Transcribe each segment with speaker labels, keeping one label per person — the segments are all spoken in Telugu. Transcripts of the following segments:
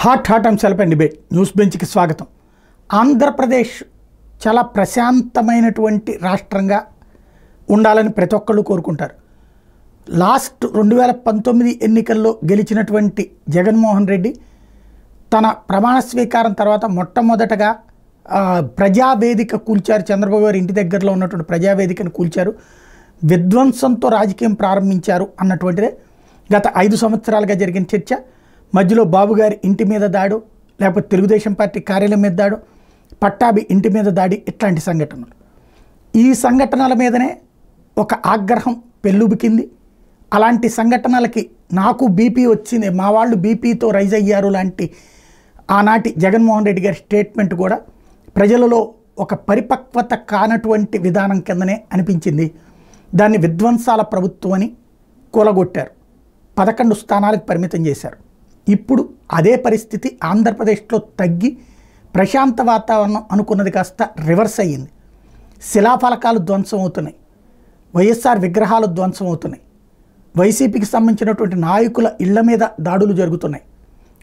Speaker 1: హాట్ అంశాలపై డిబేట్ న్యూస్ బెంచ్కి స్వాగతం. ఆంధ్రప్రదేశ్ చాలా ప్రశాంతమైనటువంటి రాష్ట్రంగా ఉండాలని ప్రతి ఒక్కళ్ళు కోరుకుంటారు. లాస్ట్ 2019 ఎన్నికల్లో గెలిచినటువంటి జగన్మోహన్ రెడ్డి తన ప్రమాణ స్వీకారం తర్వాత మొట్టమొదటగా ప్రజావేదిక కూల్చారు. చంద్రబాబు గారు ఇంటి దగ్గరలో ఉన్నటువంటి ప్రజావేదికను కూల్చారు, విధ్వంసంతో రాజకీయం ప్రారంభించారు అన్నటువంటిదే గత 5 సంవత్సరాలుగా జరిగిన చర్చ. మధ్యలో బాబు గారి ఇంటి మీద దాడు, లేకపోతే తెలుగుదేశం పార్టీ కార్యాలయం మీద దాడు, పట్టాభి ఇంటి మీద దాడి, ఇట్లాంటి సంఘటనలు. ఈ సంఘటనల మీదనే ఒక ఆగ్రహం పెళ్ళుబికింది. అలాంటి సంఘటనలకి నాకు బీపీ వచ్చింది, మా వాళ్ళు బీపీతో రైజ్ అయ్యారు లాంటి ఆనాటి జగన్మోహన్ రెడ్డి గారి స్టేట్మెంట్ కూడా ప్రజలలో ఒక పరిపక్వత కానటువంటి విధానం కిందనే అనిపించింది. దాన్ని విధ్వంసాల ప్రభుత్వం అని కూలగొట్టారు, 11 స్థానాలకు పరిమితం చేశారు. ఇప్పుడు అదే పరిస్థితి ఆంధ్రప్రదేశ్లో తగ్గి ప్రశాంత వాతావరణం అనుకున్నది కాస్త రివర్స్ అయ్యింది. శిలాఫలకాలు ధ్వంసం అవుతున్నాయి, వైఎస్ఆర్ విగ్రహాలు ధ్వంసం అవుతున్నాయి, వైసీపీకి సంబంధించినటువంటి నాయకుల ఇళ్ల మీద దాడులు జరుగుతున్నాయి.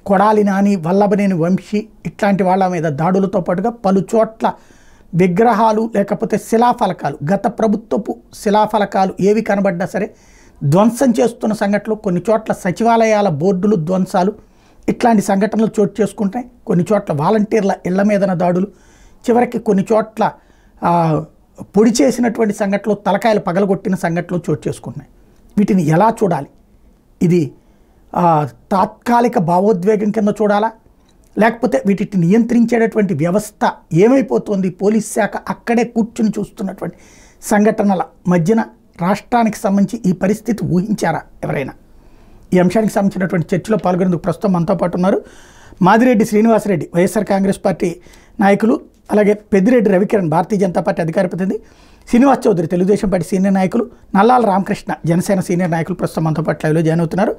Speaker 1: కొడాలి నాని, వల్లభనేని వంశీ ఇట్లాంటి వాళ్ళ మీద దాడులతో పాటుగా పలు చోట్ల విగ్రహాలు లేకపోతే శిలాఫలకాలు, గత ప్రభుత్వపు శిలాఫలకాలు ఏవి కనబడ్డా సరే ధ్వంసం చేస్తున్న సంఘటనలు, కొన్ని చోట్ల సచివాలయాల బోర్డులు ధ్వంసాలు, ఇట్లాంటి సంఘటనలు చోటు చేసుకుంటాయి. కొన్ని చోట్ల వాలంటీర్ల ఇళ్ల మీదన దాడులు, చివరికి కొన్ని చోట్ల పొడి చేసినటువంటి సంఘటనలు, తలకాయలు పగలగొట్టిన సంఘటనలు చోటు చేసుకుంటున్నాయి. వీటిని ఎలా చూడాలి? ఇది తాత్కాలిక భావోద్వేగం కింద చూడాలా, లేకపోతే వీటిని నియంత్రించేటటువంటి వ్యవస్థ ఏమైపోతుంది, పోలీస్ శాఖ అక్కడే కూర్చుని చూస్తున్నటువంటి సంఘటనల మధ్యన రాష్ట్రానికి సంబంధించి ఈ పరిస్థితి ఊహించారా ఎవరైనా? ఈ అంశానికి సంబంధించినటువంటి చర్చలో పాల్గొనేందుకు ప్రస్తుతం మనతో పాటు ఉన్నారు మాదిరెడ్డి శ్రీనివాసరెడ్డి, వైఎస్ఆర్ కాంగ్రెస్ పార్టీ నాయకులు, అలాగే పెద్దిరెడ్డి రవికిరణ్, భారతీయ జనతా పార్టీ అధికార ప్రతినిధి, శ్రీనివాస్ చౌదరి, తెలుగుదేశం పార్టీ సీనియర్ నాయకులు, నల్లాల రామకృష్ణ, జనసేన సీనియర్ నాయకులు ప్రస్తుతం మనతో పాటు లైవ్లో జాయిన్ అవుతున్నారు.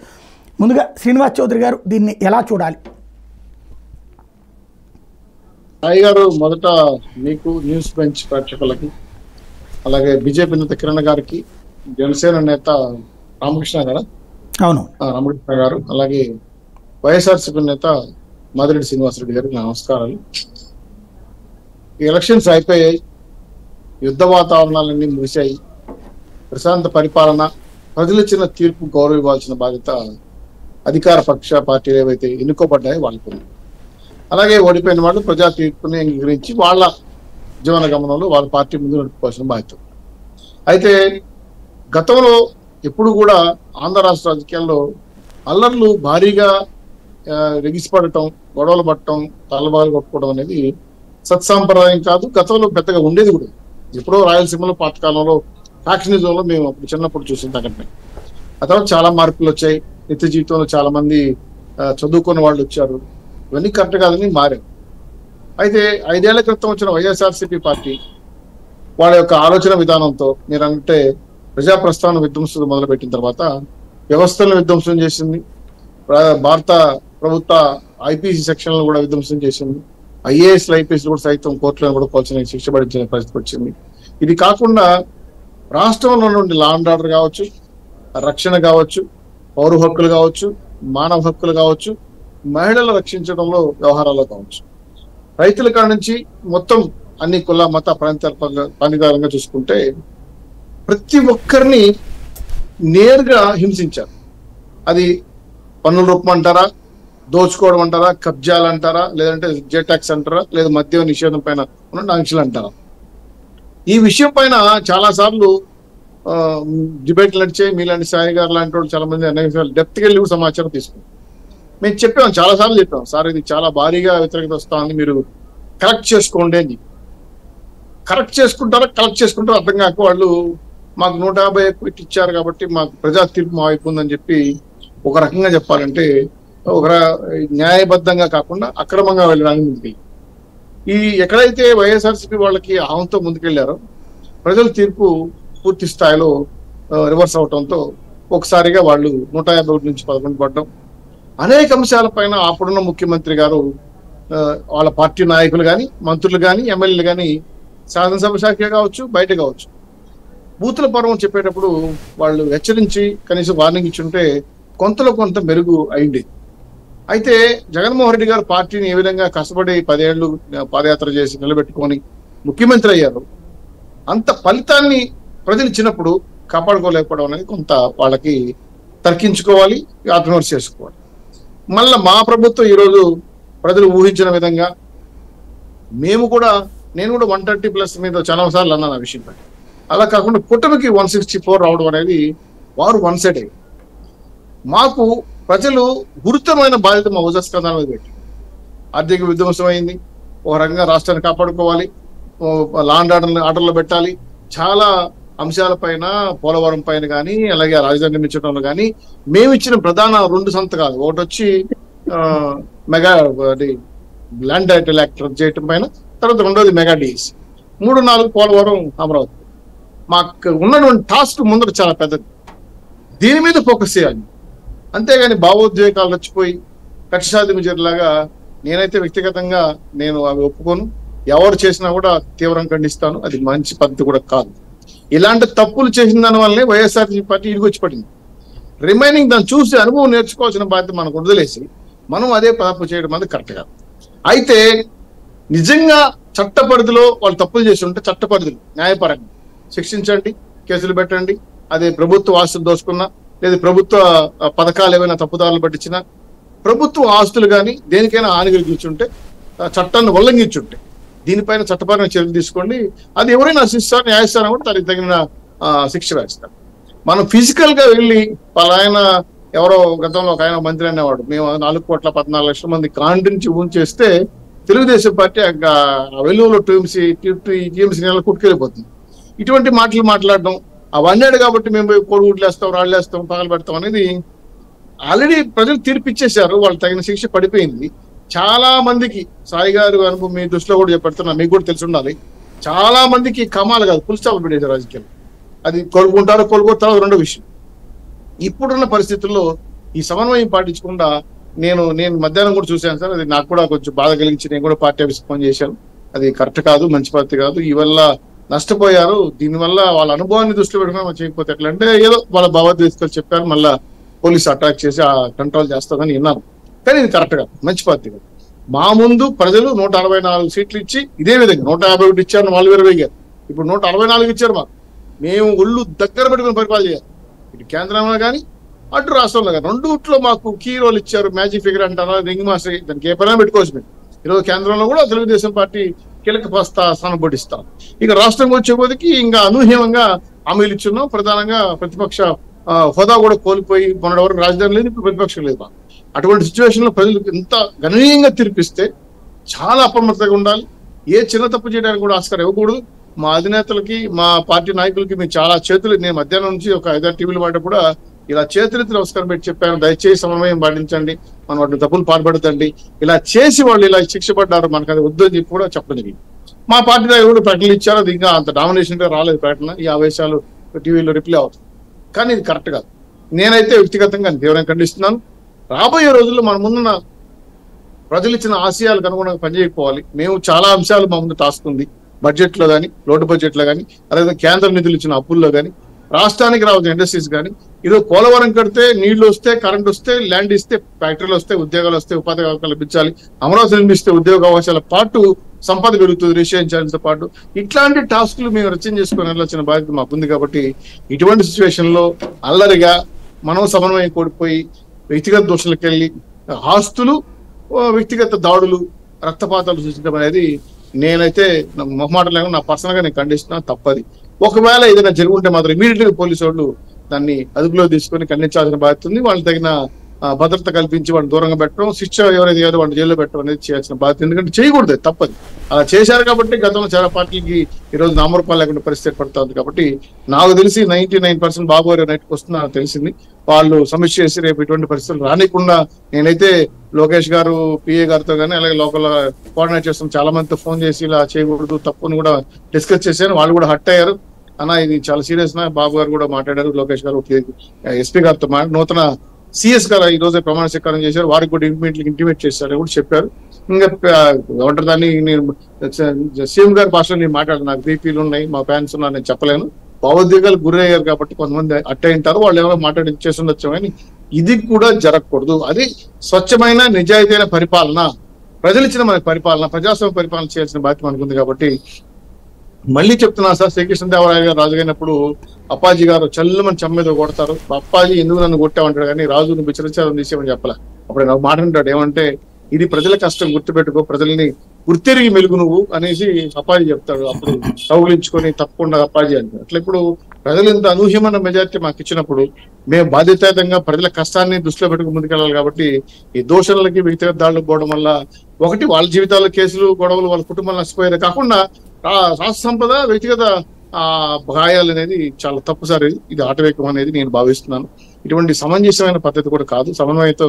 Speaker 1: ముందుగా శ్రీనివాస్ చౌదరి గారు, దీన్ని ఎలా చూడాలి?
Speaker 2: సాయి గారు, మొదట మీకు, న్యూస్ బెంచ్ ప్రేక్షకులకి, అలాగే బీజేపీ నేత కిరణ్ గారికి, జనసేన నేత రామకృష్ణ గారు,
Speaker 1: అవును
Speaker 2: రామకృష్ణ గారు, అలాగే వైఎస్ఆర్సీపీ నేత మాదిరెడ్డి శ్రీనివాసరెడ్డి గారికి నమస్కారాలు. ఎలక్షన్స్ అయిపోయాయి, యుద్ధ వాతావరణాలన్నీ ముగిశాయి, ప్రశాంత పరిపాలన, ప్రజలు ఇచ్చిన తీర్పు గౌరవ ఇవ్వాల్సిన బాధ్యత అధికార పక్ష పార్టీలు ఏవైతే ఎన్నుకోబడ్డాయో వాళ్ళకు. అలాగే ఓడిపోయిన వాళ్ళు ప్రజా తీర్పుని అంగీకరించి వాళ్ళ జీవన గమనంలో వాళ్ళ పార్టీ ముందు నడుపుకోవాల్సిన బాధ్యత. అయితే గతంలో ఎప్పుడు కూడా ఆంధ్ర రాష్ట్ర రాజకీయాల్లో అల్లర్లు భారీగా రెగిసిపడటం, గొడవలు పడటం, తలబాలు కొట్టుకోవడం అనేది సత్సాంప్రదాయం కాదు. గతంలో పెద్దగా ఉండేది కూడా. ఎప్పుడో రాయలసీమలో పాతకాలంలో ఫ్యాక్షనిజంలో మేము అప్పుడు చిన్నప్పుడు చూసిన సంఘటన. ఆ తర్వాత చాలా మార్పులు వచ్చాయి, నిత్య జీవితంలో చాలా మంది చదువుకున్న వాళ్ళు వచ్చారు, ఇవన్నీ కరెక్ట్ కాదని మారారు. అయితే 5 ఏళ్ల క్రితం వచ్చిన వైఎస్ఆర్సీపీ పార్టీ వాళ్ళ యొక్క ఆలోచన విధానంతో మీరు అంటే ప్రజా ప్రస్థానం విధ్వంసం మొదలుపెట్టిన తర్వాత వ్యవస్థలను విధ్వంసం చేసింది, భారత ప్రభుత్వ ఐపీసీ సెక్షన్లను కూడా విధ్వంసం చేసింది, ఐఏఎస్లు ఐపీఎస్లు కూడా సైతం కోర్టులను కూడా పోల్చిన శిక్ష పడించిన పరిస్థితి వచ్చింది. ఇది కాకుండా రాష్ట్రంలో నుండి లా అండ్ ఆర్డర్ కావచ్చు, రక్షణ కావచ్చు, పౌర హక్కులు కావచ్చు, మానవ హక్కులు కావచ్చు, మహిళలు రక్షించడంలో వ్యవహారాలు కావచ్చు, రైతుల కాడ నుంచి మొత్తం అన్ని కుల మత ప్రాంతాలుగా చూసుకుంటే ప్రతి ఒక్కరిని నేరుగా హింసించారు. అది పన్నుల రూపం అంటారా, దోచుకోవడం అంటారా, కబ్జాలు అంటారా, లేదంటే జెటాక్స్ అంటారా, లేదా మద్యం నిషేధం పైన ఉన్న ఆంక్షలు అంటారా. ఈ విషయం పైన చాలా సార్లు డిబేట్లు నడిచాయి. మీలాంటి సాయి గారు లాంటి వాళ్ళు చాలా మంది అనేక డెప్త్కి వెళ్ళి కూడా సమాచారం తీసుకున్నాం. మేము చెప్పాం, చాలాసార్లు చెప్పాం, సార్ ఇది చాలా భారీగా వ్యతిరేకత వస్తా ఉంది, మీరు కరెక్ట్ చేసుకోండి అని. కరెక్ట్ చేసుకుంటారో అర్థం కాక వాళ్ళు మాకు 150 ఎక్కువ ఇచ్చారు కాబట్టి మాకు ప్రజా తీర్పు మా వైపు ఉందని చెప్పి ఒక రకంగా చెప్పాలంటే ఒక న్యాయబద్ధంగా కాకుండా అక్రమంగా వెళ్ళడానికి ముందుకెళ్ళి ఎక్కడైతే వైఎస్ఆర్సీపీ వాళ్ళకి ఆహంతో ముందుకెళ్లారో ప్రజల తీర్పు పూర్తి స్థాయిలో రివర్స్ అవడంతో ఒకసారిగా వాళ్ళు 151 నుంచి 11 పడ్డం. అనేక అంశాలపైన అప్పుడున్న ముఖ్యమంత్రి గారు, వాళ్ళ పార్టీ నాయకులు కానీ, మంత్రులు కానీ, ఎమ్మెల్యేలు కానీ శాసనసభ శాఖ కావచ్చు, బయట కావచ్చు, బూతుల పర్వం చెప్పేటప్పుడు వాళ్ళు హెచ్చరించి కనీసం వార్నింగ్ ఇచ్చుంటే కొంతలో కొంత మెరుగు అయింది. అయితే జగన్మోహన్ రెడ్డి గారు పార్టీని ఏ విధంగా కష్టపడి 10 ఏళ్ళు పాదయాత్ర చేసి నిలబెట్టుకొని ముఖ్యమంత్రి అయ్యారు, అంత ఫలితాన్ని ప్రజలు ఇచ్చినప్పుడు కాపాడుకోలేకపోవడం అనేది కొంత వాళ్ళకి తర్కించుకోవాలి, ఆత్మవిమర్శ చేసుకోవాలి. మళ్ళీ మా ప్రభుత్వం ఈరోజు ప్రజలు ఊహించిన విధంగా నేను కూడా 130+ మీద చాలా సార్లు అన్నాను ఆ విషయంపై. అలా కాకుండా కూటమికి 164 రావడం అనేది వారు వన్ సైడ్ అయ్యి, మాకు ప్రజలు గురుతరమైన బాధ్యత మా ఉజస్కంధాల మీద పెట్టి, ఆర్థిక విధ్వంసం అయింది, ఒక రకంగా రాష్ట్రాన్ని కాపాడుకోవాలి, లా అండ్ ఆర్డర్లో పెట్టాలి, చాలా అంశాలపైన పోలవరం పైన కానీ అలాగే రాజధాని నిర్మించడంలో కానీ మేము ఇచ్చిన ప్రధాన 2 సంతకాలు, ఒకటి వచ్చి మెగా ల్యాండ్ టైటిల్ యాక్ట్ చేయటం పైన, తర్వాత రెండోది మెగా డీస్, 3, 4 పోలవరం అమరావతి. మాకు ఉన్నటువంటి టాస్క్ ముందర చాలా పెద్దది, దీని మీద ఫోకస్ చేయాలి. అంతేగాని భావోద్వేగాలు వచ్చిపోయి కక్షసాధింపు చర్యలాగా నేనైతే వ్యక్తిగతంగా నేను అవి ఒప్పుకోను. ఎవరు చేసినా కూడా తీవ్రంగా ఖండిస్తాను. అది మంచి పద్ధతి కూడా కాదు. ఇలాంటి తప్పులు చేసిన దాని వల్లనే వైఎస్ఆర్సీపీ పార్టీ ఇడిగొచ్చి పడింది. రిమైనింగ్ దాన్ని చూసి అనుభవం నేర్చుకోవాల్సిన బాధ్యత మనకు వదిలేసి మనం అదే తప్పు చేయడం అనేది కరెక్ట్ కాదు. అయితే నిజంగా చట్ట పరిధిలో వాళ్ళు తప్పులు చేసి ఉంటే చట్ట పరిధిలో న్యాయపరంగా శిక్షించండి, కేసులు పెట్టండి. అదే ప్రభుత్వ ఆస్తులు దోచుకున్నా లేదా ప్రభుత్వ పథకాలు ఏమైనా తప్పుదారులు పట్టించినా, ప్రభుత్వ ఆస్తులు కానీ దేనికైనా హాని కలిగించుంటే, చట్టాన్ని ఉల్లంఘించుంటే దీనిపైన చట్టపరమైన చర్యలు తీసుకోండి. అది ఎవరైనా శిక్ష న్యాయస్థానం కూడా దానికి తగిన శిక్ష వేస్తారు. మనం ఫిజికల్ గా వెళ్ళి పలాయన ఎవరో గతంలో ఒక ఆయన మంత్రి అనేవాడు, మేము 4,14,00,000 మంది కాండ్రించి ఊంచేస్తే తెలుగుదేశం పార్టీ వెలుగులో టీఎంసీ నెల కుట్టుకెళ్ళిపోతుంది. ఇటువంటి మాటలు మాట్లాడడం, అవన్నాడు కాబట్టి మేము కోడిగుడ్లు వేస్తాం, రాళ్ళు వేస్తాం, పగలు పెడతాం అనేది ఆల్రెడీ ప్రజలు తీర్పిచ్చేశారు. వాళ్ళు తగిన శిక్ష పడిపోయింది. చాలా మందికి సాయి గారు అనుభవం మీ దృష్టిలో కూడా పెడుతున్నా, మీకు కూడా తెలిసి ఉండాలి. చాలా మందికి కమాలు కాదు, ఫుల్ స్టాప్ పెట్టేశారు రాజకీయాలు. అది కోలుకుంటారో రెండో విషయం. ఇప్పుడున్న పరిస్థితుల్లో ఈ సమన్వయం పాటించకుండా నేను మధ్యాహ్నం కూడా చూశాను సార్, అది నాకు కూడా కొంచెం బాధ కలిగించి నేను కూడా పార్టీ ఆఫీస్ ఫోన్ చేశాను. అది కరెక్ట్ కాదు, మంచి పద్ధతి కాదు. ఈ వల్ల నష్టపోయారు. దీనివల్ల వాళ్ళ అనుభవాన్ని దృష్టిలో పెట్టుకుని చేయకపోతే ఎట్లా అంటే ఏదో వాళ్ళ భావోద్వేగాలు చెప్పారు, మళ్ళీ పోలీసు అటాక్ చేసి కంట్రోల్ చేస్తామని విన్నాను. కానీ ఇది కరెక్ట్ కాదు, మంచి పద్ధతి కాదు. మా ముందు ప్రజలు 164 సీట్లు ఇచ్చి ఇదే విధంగా 151 ఇచ్చారు, 420 గారు ఇప్పుడు 164 ఇచ్చారు. మేము ఒళ్ళు దగ్గర పెట్టుకుని పరిపాలన చేయాలి. ఇటు కేంద్రంలో కానీ అటు రాష్ట్రంలో కానీ రెండుట్లో మాకు కీ రోల్ ఇచ్చారు. మ్యాజిక్ ఫిగర్ అంటారా, రింగ్ మాస్టర్, దానికి ఏ పైన పెట్టుకోవచ్చు. మేము ఈరోజు కేంద్రంలో కూడా తెలుగుదేశం పార్టీ కీలక స్థానం పట్టిస్తాం. ఇక రాష్ట్రం వచ్చేపోదికి ఇంకా అనూహ్యంగా హామీలు ఇచ్చున్నాం. ప్రధానంగా ప్రతిపక్ష హోదా కూడా కోల్పోయి మొన్నటి వరకు రాజధాని లేదు, ఇప్పుడు ప్రతిపక్షం లేదు. అటువంటి సిచ్యువేషన్ లో ప్రజలు ఎంత గణనీయంగా తీర్పిస్తే చాలా అప్రమత్తంగా ఉండాలి. ఏ చిన్న తప్పు చేయడానికి కూడా ఆస్కారం ఇవ్వకూడదు. మా అధినేతలకి, మా పార్టీ నాయకులకి మేము చాలా చేతులు, నేను మధ్యాహ్నం నుంచి ఒక 5-6 టీవీలు మాట కూడా ఇలా చేతులెత్తి నమస్కారం పెట్టి చెప్పాను, దయచేసి సమన్వయం పాటించండి, మనం వాటిని తప్పులు పాల్పడతండి. ఇలా చేసి వాళ్ళు ఇలా శిక్ష పడ్డారు, మనకు అది వద్దని చెప్పి కూడా చెప్పడం జరిగింది. మా పార్టీ నాయకులు కూడా ప్రకటనలు ఇచ్చారు. అది ఇంకా అంత డామినేషన్ గా రాలేదు ప్రకటన. ఈ ఆవేశాలు టీవీలో రిప్లై అవుతుంది. కానీ ఇది కరెక్ట్ కాదు. నేనైతే వ్యక్తిగతంగా తీవ్రంగా ఖండిస్తున్నాను. రాబోయే రోజుల్లో మన ముందున్న ప్రజలు ఇచ్చిన ఆశయాలకు అనుగుణంగా పనిచేయకపోవాలి. మేము చాలా అంశాలు మా ముందు టాస్క్ ఉంది. బడ్జెట్ లో కానీ, లోటు బడ్జెట్ లో కానీ, అలాగే కేంద్ర నిధులు ఇచ్చిన అప్పుల్లో కానీ, రాష్ట్రానికి రావాల్సిన ఇండస్ట్రీస్ కానీ, ఈరోజు పోలవరం కడితే నీళ్లు వస్తే, కరెంట్ వస్తే, ల్యాండ్ ఇస్తే, ఫ్యాక్టరీలు వస్తే, ఉద్యోగాలు వస్తే, ఉపాధి అవకాశాలు కల్పించాలి. అమరావతి నిర్మిస్తే ఉద్యోగ అవకాశాల పాటు సంపద పెరుగుతుంది, రిజిస్ట్రేషన్ ఛార్జీలతో పాటు. ఇట్లాంటి టాస్కులు మేము రచన చేసుకుని వెళ్ళొచ్చిన బాధ్యత మాకుంది. కాబట్టి ఇటువంటి సిచ్యువేషన్ లో అల్లరిగా మనం సమన్వయం కోల్పోయి వ్యక్తిగత దోషులకు వెళ్ళి ఆస్తులు, వ్యక్తిగత దాడులు, రక్తపాతాలు సృష్టించడం అనేది నేనైతే మొహమాట లేకుండా నా పర్సనల్ గా నేను ఖండిస్తున్నా. తప్పది. ఒకవేళ ఏదైనా జరుగుంటే మాత్రం ఇమీడియట్ గా పోలీసు వాళ్ళు దాన్ని అదుపులో తీసుకొని ఖండించాల్సిన బాధ్యత ఉంది. వాళ్ళకి తగిన భద్రత కల్పించి వాళ్ళని దూరంగా పెట్టడం, శిక్ష ఎవరైతే చేయాలో వాళ్ళని జైల్లో పెట్టడం అనేది చేయాల్సిన బాధ్యత. ఎందుకంటే చేయకూడదు, తప్పది. అలా చేశారు కాబట్టి గతంలో చాలా పార్టీలకి ఈరోజు నామరూపాలు లేకుండా పరిస్థితి ఏర్పడుతూ ఉంది. కాబట్టి నాకు తెలిసి 99% బాబు గారు నైట్కి వస్తున్నా తెలిసింది. వాళ్ళు సమస్య చేసి రేపు ఇటువంటి పరిస్థితులు రానికుండా నేనైతే లోకేష్ గారు, పిఏ గారితో కానీ అలాగే లోకల్ కోఆర్డినేట్ చేస్తాం చాలా మందితో ఫోన్ చేసి ఇలా చేయకూడదు, తప్పును కూడా డిస్కస్ చేశాను. వాళ్ళు కూడా హట్ అయ్యారు. అన్న ఇది చాలా సీరియస్ నా. బాబు గారు కూడా మాట్లాడారు, లోకేష్ గారు ఎస్పీ గారితో నూతన సిఎస్ గారు ఈ రోజే ప్రమాణ స్వీకారం చేశారు. వారికి కూడా ఇంటిమేట్ చేశారు కూడా చెప్పారు. ఇంకా ఏమంటారు దాన్ని, నేను సీఎం గారి భాషలో నేను మాట్లాడాను. నాకు బీపీలు ఉన్నాయి, మా ఫ్యాన్స్ ఉన్నారు, నేను చెప్పలేను. భావోద్వేగాలు గురయ్యారు కాబట్టి కొంతమంది అట్టయింటారు. వాళ్ళు ఏమైనా మాట్లాడి చేస్తుండొచ్చు కానీ ఇది కూడా జరగకూడదు. అది స్వచ్ఛమైన నిజాయితీమైన పరిపాలన, ప్రజలు ఇచ్చిన మనకి పరిపాలన, ప్రజాస్వామ్య పరిపాలన చేయాల్సిన బాధ్యత మనకుంది. కాబట్టి మళ్ళీ చెప్తున్నా సార్, శ్రీకృష్ణదేవరాయ గారు రాజుగైనప్పుడు అప్పాజీ గారు చల్లమని చెమ్మేదో కొడతారు. అప్పాజీ ఎందుకు నన్ను కొట్టామంటాడు కానీ రాజు నువ్వు విచరచారం తీసేమని చెప్పలే. అప్పుడు నాకు మాట అంటాడు ఏమంటే, ఇది ప్రజల కష్టం గుర్తుపెట్టుకో, ప్రజల్ని గుర్తెరిగి మెలుగు నువ్వు అనేసి అప్పాజీ చెప్తాడు. అప్పుడు కౌగులించుకొని తప్పకుండా అప్పాజీ అంటారు. అట్లా ఇప్పుడు ప్రజలు ఇంత అనూహ్యమైన మెజార్టీ మాకు ఇచ్చినప్పుడు మేము బాధ్యతాయుతంగా ప్రజల కష్టాన్ని దృష్టిలో పెట్టుకుని ముందుకెళ్ళాలి. కాబట్టి ఈ దోషణలకి వ్యక్తిగత దాడులకు పోవడం వల్ల ఒకటి వాళ్ళ జీవితాల్లో కేసులు గొడవలు, వాళ్ళ కుటుంబాలు నష్టపోయేది కాకుండా రాష్ట్ర సంపద వ్యక్తిగత గాయాలు అనేది చాలా తప్పు సార్. ఇది ఆటవేకం అనేది నేను భావిస్తున్నాను. ఇటువంటి సమంజసమైన పద్ధతి కూడా కాదు. సమన్వయంతో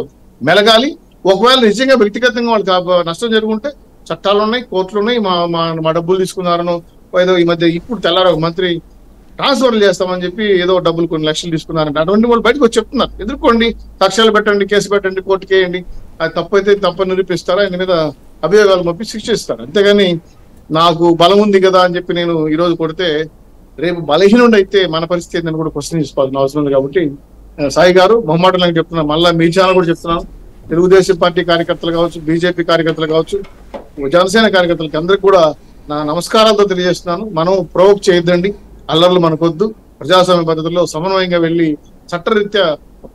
Speaker 2: మెలగాలి. ఒకవేళ నిజంగా వ్యక్తిగతంగా వాళ్ళకి నష్టం జరుగుంటే చట్టాలు ఉన్నాయి, కోర్టులు ఉన్నాయి. మా డబ్బులు తీసుకున్నారనో ఏదో ఈ మధ్య ఇప్పుడు తెల్లారో మంత్రి ట్రాన్స్ఫర్లు చేస్తామని చెప్పి ఏదో డబ్బులు కొన్ని లక్షలు తీసుకున్నారంటే అటువంటి వాళ్ళు బయటకు వచ్చి చెప్తున్నారు. ఎదుర్కోండి, సాక్ష్యాలు పెట్టండి, కేసు పెట్టండి, కోర్టుకి వేయండి. అది తప్పైతే తప్పని నిరూపిస్తారా, ఆయన మీద అభియోగాలు పంపి శిక్షిస్తారు. అంతేగాని నాకు బలం ఉంది కదా అని చెప్పి నేను ఈ రోజు కొడితే రేపు బలహీనుడు అయితే మన పరిస్థితి ఏంటని కూడా క్వశ్చన్ చేసుకోవాల్సిన అవసరం ఉంది. కాబట్టి సాయి గారు మొహమాటంగా చెప్తున్నాను, మళ్ళీ మీ ఛానల్ కూడా చెప్తున్నాను, తెలుగుదేశం పార్టీ కార్యకర్తలు కావచ్చు, బీజేపీ కార్యకర్తలు కావచ్చు, జనసేన కార్యకర్తలకి అందరికి కూడా నా నమస్కారాలతో తెలియజేస్తున్నాను. మనం ప్రవోక్ చేయొద్దండి, అల్లర్లు మనకొద్దు. ప్రజాస్వామ్య పద్ధతుల్లో సమన్వయంగా వెళ్ళి చట్టరీత్యా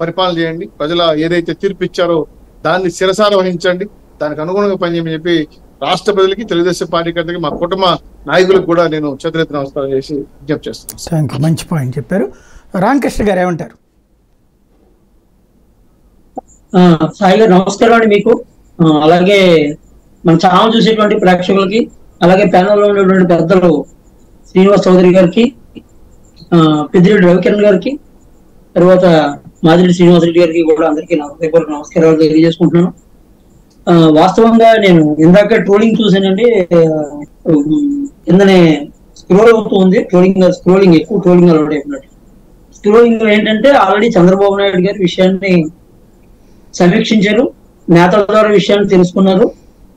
Speaker 2: పరిపాలన చేయండి. ప్రజల ఏదైతే తీర్పు ఇచ్చారో దాన్ని శిరసార వహించండి, దానికి అనుగుణంగా పనిచేయమని చెప్పి రాష్ట్ర ప్రజలకి, తెలుగుదేశం పార్టీకి, మా కుటుంబ నాయకులకు కూడా నేను చేతులెత్తి నమస్కారం చేసి విజ్ఞప్తి చేస్తున్నాను.
Speaker 1: థ్యాంక్ యూ, మంచి పాయింట్ చెప్పారు. రామకృష్ణ గారు ఏమంటారు?
Speaker 3: సాయి గారు నమస్కారం అండి మీకు, అలాగే మన ఛానల్ చూసేటువంటి ప్రేక్షకులకి, అలాగే ప్యానల్లో ఉన్నటువంటి పెద్దలు శ్రీనివాస్ చౌదరి గారికి, పెద్దిరెడ్డి రవికిరణ్ గారికి, తర్వాత మాదిరెడ్డి శ్రీనివాసరెడ్డి గారికి కూడా అందరికీ నమస్కారాలు తెలియజేసుకుంటున్నాను. వాస్తవంగా నేను ఇందాక ట్రోలింగ్ చూసానండి, కిందనే స్క్రోల్ అవుతూ ఉంది. స్క్రోలింగ్ ఎక్కువ ట్రోలింగ్ అలవాటు అయిపోయినట్టు. స్క్రోలింగ్ ఏంటంటే ఆల్రెడీ చంద్రబాబు నాయుడు గారి విషయాన్ని సమీక్షించారు, నేతల ద్వారా విషయాన్ని తెలుసుకున్నారు,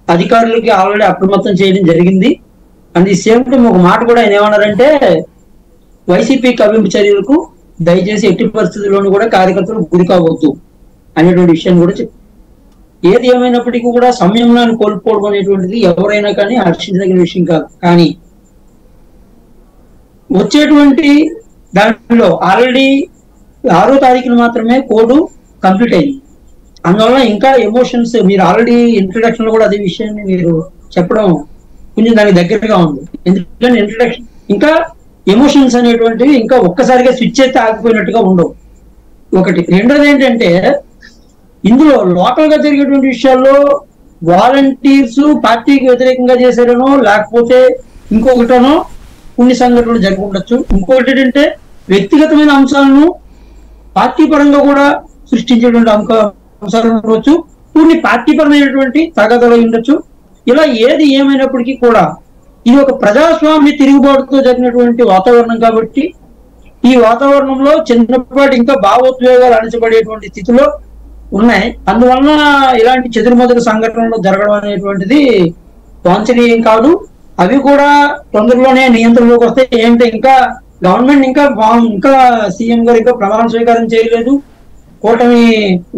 Speaker 3: అధికారులకి ఆల్రెడీ అప్రమత్తం చేయడం జరిగింది. అండ్ ఈ సేమ్ టైం ఒక మాట కూడా ఆయన ఏమన్నారంటే, వైసీపీ కవ్వింపు చర్యలకు దయచేసి ఎట్టి పరిస్థితుల్లోనూ కూడా కార్యకర్తలు గురి కావద్దు అనేటువంటి విషయాన్ని కూడా చెప్పారు. ఏది ఏమైనప్పటికీ కూడా సంయమనాన్ని కోల్పోవడం అనేటువంటిది ఎవరైనా కానీ హర్షించదగిన విషయం కాదు. కానీ వచ్చేటువంటి దాంట్లో ఆల్రెడీ 6వ తారీఖున మాత్రమే కోడ్ కంప్లీట్ అయింది. అందువల్ల ఇంకా ఎమోషన్స్, మీరు ఆల్రెడీ ఇంట్రడక్షన్ లో కూడా అదే విషయాన్ని మీరు చెప్పడం కొంచెం దానికి దగ్గరగా ఉంది. ఎందుకంటే ఇంట్రడక్షన్ ఇంకా ఎమోషన్స్ అనేటువంటివి ఇంకా ఒక్కసారిగా స్విచ్ అయితే ఆగిపోయినట్టుగా ఉండవు. ఒకటి. రెండోది ఏంటంటే, ఇందులో లోకల్ గా జరిగేటువంటి విషయాల్లో వాలంటీర్స్ పార్టీకి వ్యతిరేకంగా చేశారనో లేకపోతే ఇంకొకటనో కొన్ని సంఘటనలు జరిగి ఉండొచ్చు. ఇంకొకటి ఏంటంటే, వ్యక్తిగతమైన అంశాలను పార్టీ పరంగా కూడా సృష్టించేటువంటి అంశాలు ఉండవచ్చు, కొన్ని పార్టీ పరమైనటువంటి తగాదాలు ఉండొచ్చు. ఇలా ఏది ఏమైనప్పటికీ కూడా ఇది ఒక ప్రజాస్వామ్య తిరుగుబాటుతో జరిగినటువంటి వాతావరణం. కాబట్టి ఈ వాతావరణంలో చిన్నపాటి ఇంకా భావోద్వేగాలు అణచబడేటువంటి స్థితిలో ఉన్నాయి. అందువలన ఇలాంటి చెదురుమదురు సంఘటనలు జరగడం అనేటువంటిది వాంఛనీయం కాదు. అవి కూడా తొందరలోనే నియంత్రణలోకి వస్తాయి. ఏంటంటే ఇంకా గవర్నమెంట్ ఇంకా సీఎం గారు ఇంకా ప్రమాణ స్వీకారం చేయలేదు. కూటమి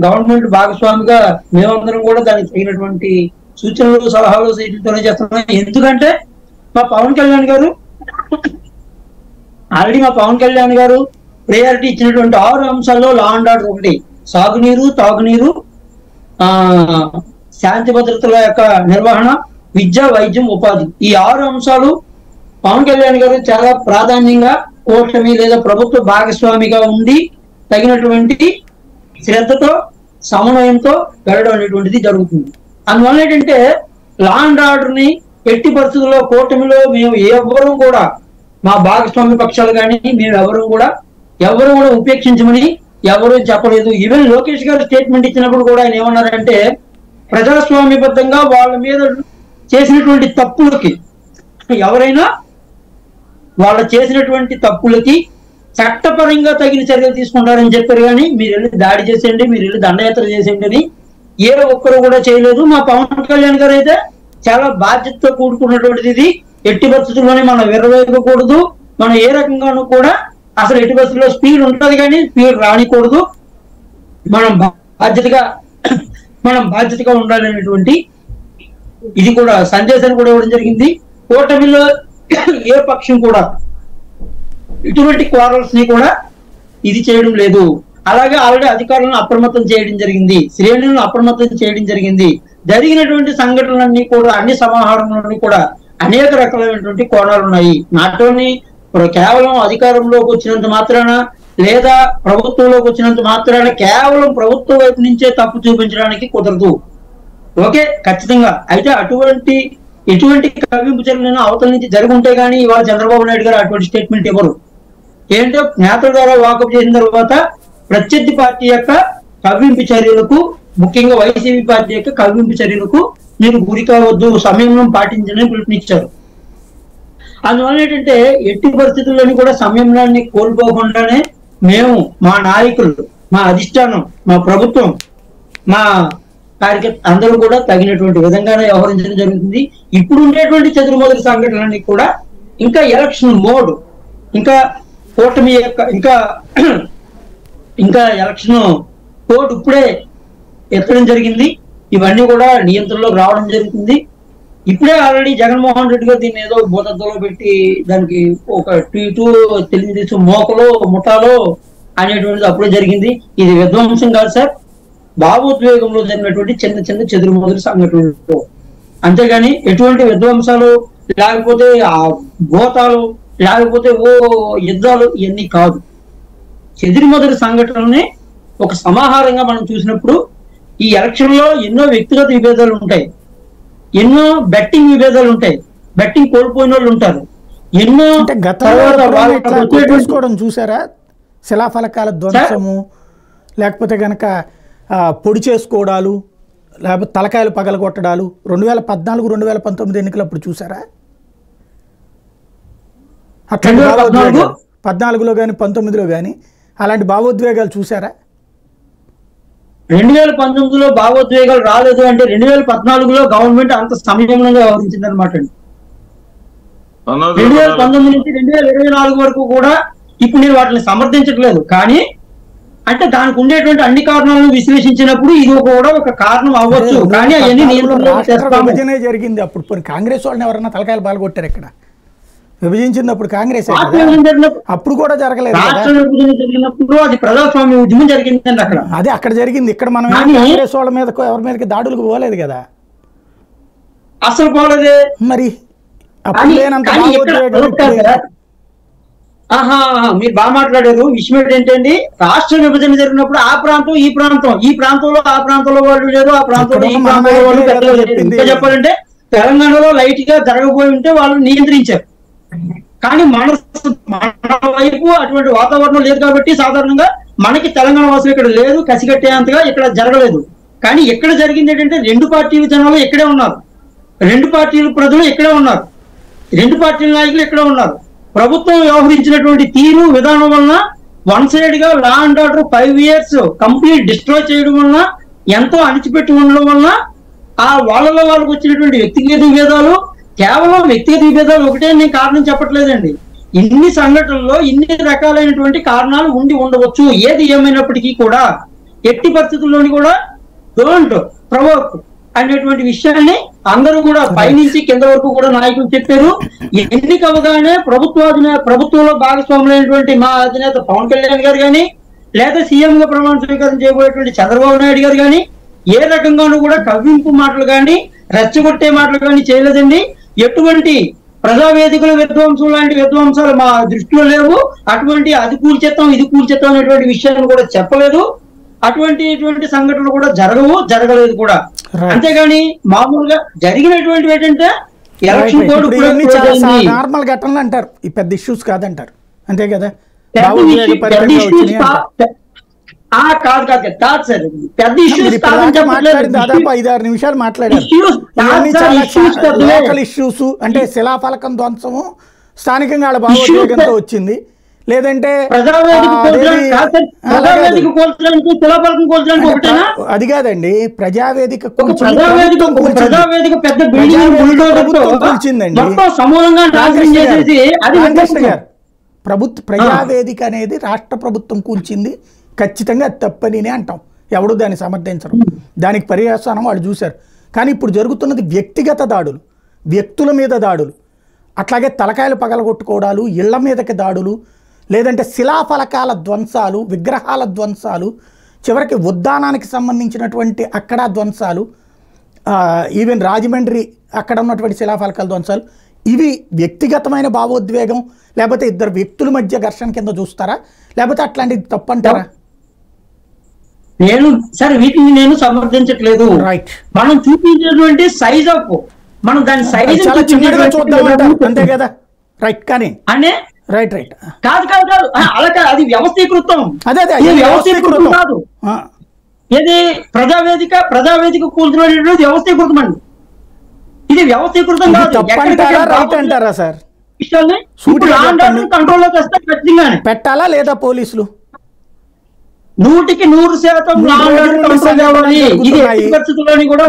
Speaker 3: గవర్నమెంట్ భాగస్వామిగా మేమందరం కూడా దానికి తగినటువంటి సూచనలు, సలహాలు సీట్లతోనే చేస్తున్నాం. ఎందుకంటే మా పవన్ కళ్యాణ్ గారు ప్రయారిటీ ఇచ్చినటువంటి 6 అంశాల్లో లా అండ్ ఆర్డర్ ఒకటి, సాగునీరు, తాగునీరు, శాంతి భద్రతల యొక్క నిర్వహణ, విద్య, వైద్యం, ఉపాధి. ఈ 6 అంశాలు పవన్ కళ్యాణ్ గారు చాలా ప్రాధాన్యంగా కూటమి లేదా ప్రభుత్వ భాగస్వామిగా ఉండి తగినటువంటి శ్రద్ధతో సమన్వయంతో వెళ్ళడం అనేటువంటిది జరుగుతుంది. అందువల్ల ఏంటంటే లా అండ్ ఆర్డర్ ని ఎట్టి పరిస్థితుల్లో కూటమిలో మేము ఎవరు కూడా, మా భాగస్వామ్య పక్షాలు కానీ మేము ఎవరు కూడా ఉపేక్షించమని ఎవరు చెప్పలేదు. ఈవెన్ లోకేష్ గారు స్టేట్మెంట్ ఇచ్చినప్పుడు కూడా ఆయన ఏమన్నారంటే, ప్రజాస్వామ్యబద్ధంగా వాళ్ళ మీద చేసినటువంటి తప్పులకి ఎవరైనా వాళ్ళ చేసినటువంటి తప్పులకి చట్టపరంగా తగిన చర్యలు తీసుకుంటారని చెప్పారు. కానీ మీరు వెళ్ళి దాడి చేసేయండి, మీరు వెళ్ళి దండయాత్ర చేసేయండి అని ఏ ఒక్కరు కూడా చేయలేదు. మా పవన్ కళ్యాణ్ గారు అయితే చాలా బాధ్యతతో కూడుకున్నటువంటిది. ఇది ఎట్టి పరిస్థితుల్లోనే మనం విరవేయకూడదు. మనం ఏ రకంగానూ కూడా అసలు ఎట్టి పరిస్థితుల్లో స్పీడ్ ఉంటుంది కానీ స్పీడ్ రానికూడదు. మనం బాధ్యతగా మనం బాధ్యతగా ఉండాలనేటువంటి ఇది కూడా సందేశాన్ని కూడా ఇవ్వడం జరిగింది. కూటమిలో ఏ పక్షం కూడా ఇటువంటి క్వారల్స్ ని కూడా ఇది చేయడం లేదు. అలాగే ఆల్రెడీ అధికారులను అప్రమత్తం చేయడం జరిగింది, శ్రేణులను అప్రమత్తం చేయడం జరిగింది. జరిగినటువంటి సంఘటనలన్నీ కూడా అన్ని సమాహారంలోని కూడా అనేక రకాలైనటువంటి కోణాలు ఉన్నాయి. నాట్ ఓన్లీ కేవలం అధికారంలోకి వచ్చినంత మాత్రాన లేదా ప్రభుత్వంలోకి వచ్చినంత మాత్రాన కేవలం ప్రభుత్వం వైపు నుంచే తప్పు చూపించడానికి కుదరదు. ఓకే, ఖచ్చితంగా అయితే ఎటువంటి కవ్వింపు చర్యలను అవతల నుంచి జరుగుంటే గానీ ఇవాళ చంద్రబాబు నాయుడు గారు అటువంటి స్టేట్మెంట్ ఇవ్వరు. ఏంటో నేతల ద్వారా వాకప్ చేసిన తర్వాత ప్రత్యర్థి పార్టీ యొక్క కవ్వింపు చర్యలకు, ముఖ్యంగా వైసీపీ పార్టీ యొక్క కవ్వింపు చర్యలకు మీరు గురి కావద్దు, సంయమనం పాటించాలని పిలుపునిచ్చారు. అందువల్ల ఏంటంటే ఎట్టి పరిస్థితుల్లోని కూడా సంయమనాన్ని కోల్పోకుండానే మేము, మా నాయకులు, మా అధిష్టానం, మా ప్రభుత్వం, మా కార్యకర్త అందరూ కూడా తగినటువంటి విధంగానే వ్యవహరించడం జరుగుతుంది. ఇప్పుడు ఉండేటువంటి చెదురుమదురు సంఘటనలన్నీ కూడా ఇంకా ఎలక్షన్ మోడ్, ఇంకా కూటమి యొక్క ఇంకా ఎలక్షన్ కోడ్ ఇప్పుడే ఎత్తడం జరిగింది. ఇవన్నీ కూడా నియంత్రణలోకి రావడం జరుగుతుంది. ఇప్పుడే ఆల్రెడీ జగన్మోహన్ రెడ్డి గారు దీన్ని ఏదో భూతత్వంలో పెట్టి దానికి ఒక ట్వీటు తెలుగుదేశం మోకలో ముఠాలో అనేటువంటిది అప్పుడే జరిగింది. ఇది విధ్వంసం కాదు సార్, భావోద్వేగంలో జరిగినటువంటి చిన్న చిన్న చెదురుమదురు సంఘటనలు. అంతేగాని ఎటువంటి విధ్వంసాలు లేకపోతే ఆ భూతాలు లేకపోతే యుద్ధాలు ఇవన్నీ కాదు. చెదురుమదురు సంఘటనల్ని ఒక సమాహారంగా మనం చూసినప్పుడు ఈ ఎలక్షన్ లో ఎన్నో వ్యక్తిగత విభేదాలు ఉంటాయి, ఎన్నో బెట్టింగ్ విభేదాలు ఉంటాయి, బెట్టింగ్ కోల్పోయిన వాళ్ళు ఉంటారు, ఎన్నో
Speaker 1: తీసుకోవడం చూసారా, శిలాఫలకాల ధ్వంసము, లేకపోతే గనక పొడి చేసుకోవడాలు, లేకపోతే తలకాయలు పగలగొట్టడాలు 2014, 2019 ఎన్నికలప్పుడు చూసారా? అట్లా 14లో కానీ 19లో కానీ అలాంటి భావోద్వేగాలు చూసారా?
Speaker 3: 2019లో భావోద్వేగాలు రాలేదు అంటే 2014లో గవర్నమెంట్ అంత సమయంలో వ్యవహరించింది అనమాట. 2019 నుంచి 2024 వరకు కూడా ఇప్పుడు నేను వాటిని సమర్థించట్లేదు, కానీ అంటే దానికి ఉండేటువంటి అన్ని కారణాలను విశ్లేషించినప్పుడు ఇది కూడా ఒక కారణం అవ్వచ్చు. కానీ అవన్నీ
Speaker 1: విభజనే జరిగింది. అప్పుడు కాంగ్రెస్ వాళ్ళని ఎవరన్నా తలకాయలు పాల్గొట్టారు ఇక్కడ? విభజించింది అప్పుడు కాంగ్రెస్, అప్పుడు కూడా జరగలేదు.
Speaker 3: రాష్ట్ర విభజన జరిగినప్పుడు అది ప్రజాస్వామ్య ఉద్యమం జరిగిందండి అక్కడ.
Speaker 1: అదే అక్కడ జరిగింది. ఇక్కడ మనం కాంగ్రెస్ వాళ్ళ మీదకో ఎవరి మీదకి దాడులకు పోలేదు కదా,
Speaker 3: అసలు పోలేదే.
Speaker 1: మరి
Speaker 3: మీరు బాగా మాట్లాడారు. విషయం ఏంటంటే రాష్ట్ర విభజన జరిగినప్పుడు ఆ ప్రాంతం ఈ ప్రాంతం, ఈ ప్రాంతంలో ఆ ప్రాంతంలో వాళ్ళు లేరు, ఆ ప్రాంతంలో ఈ ప్రాంతంలో వాళ్ళు పెద్దలు లేరు. ఇంకా చెప్పాలంటే తెలంగాణలో లైట్ గా జరగబోయి ఉంటే వాళ్ళు నియంత్రించారు. కానీ మన వైపు అటువంటి వాతావరణం లేదు కాబట్టి సాధారణంగా మనకి తెలంగాణ వాసులు ఇక్కడ లేదు, కసిగట్టేంతగా ఇక్కడ జరగలేదు. కానీ ఎక్కడ జరిగింది ఏంటంటే రెండు పార్టీల జనాలు ఇక్కడే ఉన్నారు, రెండు పార్టీల ప్రజలు ఇక్కడే ఉన్నారు, రెండు పార్టీల నాయకులు ఇక్కడే ఉన్నారు. ప్రభుత్వం వ్యవహరించినటువంటి తీరు విధానం వలన వన్ సైడ్ గా లా and order 5 years complete destroy చేయడం వలన, ఎంతో అణిచిపెట్టి ఉండడం వలన ఆ వాళ్ళలో వాళ్ళకు వచ్చినటువంటి వ్యక్తిగత విభేదాలు, కేవలం వ్యక్తిగత విభేదాలు ఒకటే నేను కారణం చెప్పట్లేదండి. ఇన్ని సంఘటనల్లో ఇన్ని రకాలైనటువంటి కారణాలు ఉండి ఉండవచ్చు. ఏది ఏమైనప్పటికీ కూడా ఎట్టి పరిస్థితుల్లోని కూడా డోంట్ ప్రవోక్ అనేటువంటి విషయాన్ని అందరూ కూడా పైనుంచి కింద వరకు కూడా నాయకులు చెప్పారు. ఎన్నిక అవగానే ప్రభుత్వంలో భాగస్వాములైనటువంటి మా అధినేత పవన్ కళ్యాణ్ గారు కానీ, లేదా సీఎం గా ప్రమాణ స్వీకారం చేయబోయేటువంటి చంద్రబాబు నాయుడు గారు కానీ ఏ రకంగానూ కూడా కవ్వింపు మాటలు కానీ రెచ్చగొట్టే మాటలు కానీ చేయలేదండి. ఎటువంటి ప్రజావేదికల విధ్వంసం లాంటి విధ్వంసాలు మా దృష్టిలో లేవు. అటువంటి అది కూల్చేస్తాం ఇది కూల్చేస్తాం అనేటువంటి విషయాలను కూడా చెప్పలేదు. అటువంటి సంఘటనలు కూడా జరగలేదు కూడా. అంతేగాని మామూలుగా జరిగినటువంటి ఏంటంటే ఎలక్షన్ కోడ్
Speaker 1: నార్మల్ ఘటనలు అంటారు, ఈ పెద్ద ఇష్యూస్ కాదంటారు, అంతే కదా?
Speaker 3: కాదు సార్, పెద్ద ఇష్యూస్
Speaker 1: దాదాపు 5-6 నిమిషాలు మాట్లాడారు. లోకల్ ఇష్యూస్ అంటే శిలాఫలకం ధ్వంసము స్థానికంగా వాళ్ళ భావోద్వేగంతో వచ్చింది, లేదంటే అది కాదండి. ప్రజావేదిక కూల్చిందండి ప్రజావేదిక అనేది రాష్ట్ర ప్రభుత్వం కూల్చింది, ఖచ్చితంగా అది తప్పనినే అంటాం, ఎవడు దాన్ని సమర్థించరు. దానికి పర్యవసానం వాళ్ళు చూశారు. కానీ ఇప్పుడు జరుగుతున్నది వ్యక్తిగత దాడులు, వ్యక్తుల మీద దాడులు, అట్లాగే తలకాయలు పగలగొట్టుకోవడాలు, ఇళ్ల మీదకి దాడులు, లేదంటే శిలాఫలకాల ధ్వంసాలు, విగ్రహాల ధ్వంసాలు, చివరికి ఉద్దానానికి సంబంధించినటువంటి అక్కడ ధ్వంసాలు, ఈవెన్ రాజమండ్రి అక్కడ ఉన్నటువంటి శిలాఫలకాల ధ్వంసాలు. ఇవి వ్యక్తిగతమైన భావోద్వేగం, లేకపోతే ఇద్దరు వ్యక్తుల మధ్య ఘర్షణ కింద చూస్తారా, లేకపోతే అట్లాంటిది తప్పంటారా?
Speaker 3: నేను సరే వీటిని నేను సమర్థించట్లేదు.
Speaker 1: రైట్,
Speaker 3: మనం చూపించేటువంటి సైజ్ ఆఫ్, మనం దాని సైజ్
Speaker 1: చాలా చిన్నగా చూద్దామంటారు అంతే కదా. రైట్, కానీ
Speaker 3: అంటే
Speaker 1: రైట్ రైట్
Speaker 3: కాదు కాదు కాదు అలా కాదు, అది వ్యవస్థీకృతం.
Speaker 1: అదే అదే
Speaker 3: ఇది వ్యవస్థీకృతం కాదు. ఇది ప్రజావేదిక కూల్చుకునేటువంటి వ్యవస్థీకృతం అండి. ఇది వ్యవస్థీకృతం కాదు.
Speaker 1: తప్పంటారా రైట్ అంటారా సార్?
Speaker 3: కంట్రోల్ లో తెస్తే ఖచ్చితంగానే
Speaker 1: పెట్టాలా లేదా పోలీసులు?
Speaker 3: 100% ఇది ఎట్టి పరిస్థితుల్లోని కూడా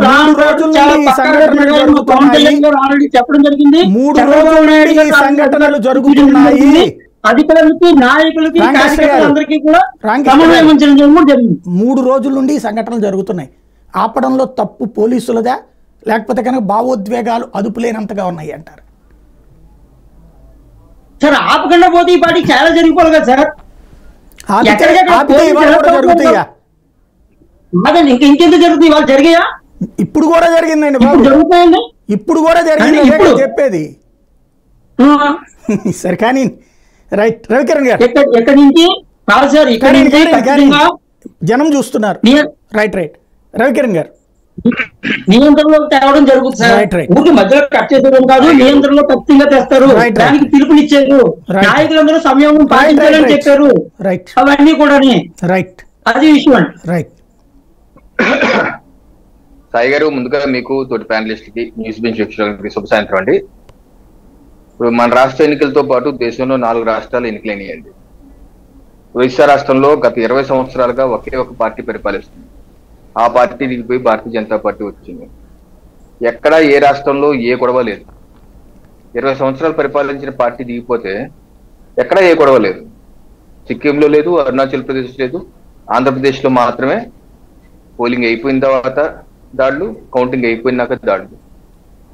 Speaker 3: చెప్పడం జరిగింది.
Speaker 1: 3 రోజులు సంఘటనలు జరుగుతున్నాయి,
Speaker 3: అధికారులకి, నాయకులకి, కార్యకర్తలందరికీ కూడా సమన్వయం ఉంచడం జరిగింది.
Speaker 1: 3 రోజుల నుండి ఈ సంఘటనలు జరుగుతున్నాయి. ఆపడంలో తప్పు పోలీసులదా, లేకపోతే కనుక భావోద్వేగాలు అదుపు లేనంతగా ఉన్నాయి అంటారు?
Speaker 3: సార్ ఆపకుండా పోతే ఈ పాటికి చాలా జరిగిపోవాలి కదా సార్.
Speaker 1: జరుగుతాయా?
Speaker 3: అదండి, ఇంకెంత జరుగుతుంది? వాళ్ళు జరిగాయా?
Speaker 1: ఇప్పుడు కూడా జరిగిందండి బాబు,
Speaker 3: జరుగుతాయండి.
Speaker 1: ఇప్పుడు కూడా జరిగింది చెప్పేది. సరే కానీ రైట్ రవికిరణ్ గారు,
Speaker 3: ఎక్కడి నుంచి కాదు సార్, ఇక్కడ
Speaker 1: జనం చూస్తున్నారు. రైట్ రైట్ రవికిరణ్ గారు,
Speaker 3: నియంత్రణలో తేవడం జరుగుతుంది సార్. ఊరికి మధ్యలో కట్ చేసేయడం కాదు, నియంత్రణలో ఖచ్చితంగా తెస్తారు. దానికి పిలుపునిచ్చారు, నాయకులందరూ సమయం పాటించాలని చెప్పారు. అవన్నీ కూడా
Speaker 1: రైట్,
Speaker 3: అది విషయం అండి.
Speaker 1: రైట్.
Speaker 4: సాయి గారు, ముందుగా మీకు తోటి ప్యానలిస్ట్ కి, న్యూస్ బెంచ్ వీక్షకులకి శుభ సాయంత్రం అండి. ఇప్పుడు మన రాష్ట్ర ఎన్నికలతో పాటు దేశంలో 4 రాష్ట్రాలు ఎన్నికలైనాయండి. ఒరిస్సా రాష్ట్రంలో గత 20 సంవత్సరాలుగా ఒకే ఒక పార్టీ పరిపాలిస్తుంది. ఆ పార్టీ దిగిపోయి భారతీయ జనతా పార్టీ వచ్చింది. ఎక్కడా ఏ రాష్ట్రంలో ఏ గొడవ లేదు. 20 సంవత్సరాలు పరిపాలించిన పార్టీ దిగిపోతే ఎక్కడా ఏ గొడవ లేదు. సిక్కింలో లేదు, అరుణాచల్ ప్రదేశ్ లేదు, ఆంధ్రప్రదేశ్లో మాత్రమే పోలింగ్ అయిపోయిన తర్వాత దాడులు, కౌంటింగ్ అయిపోయినాక దాడులు.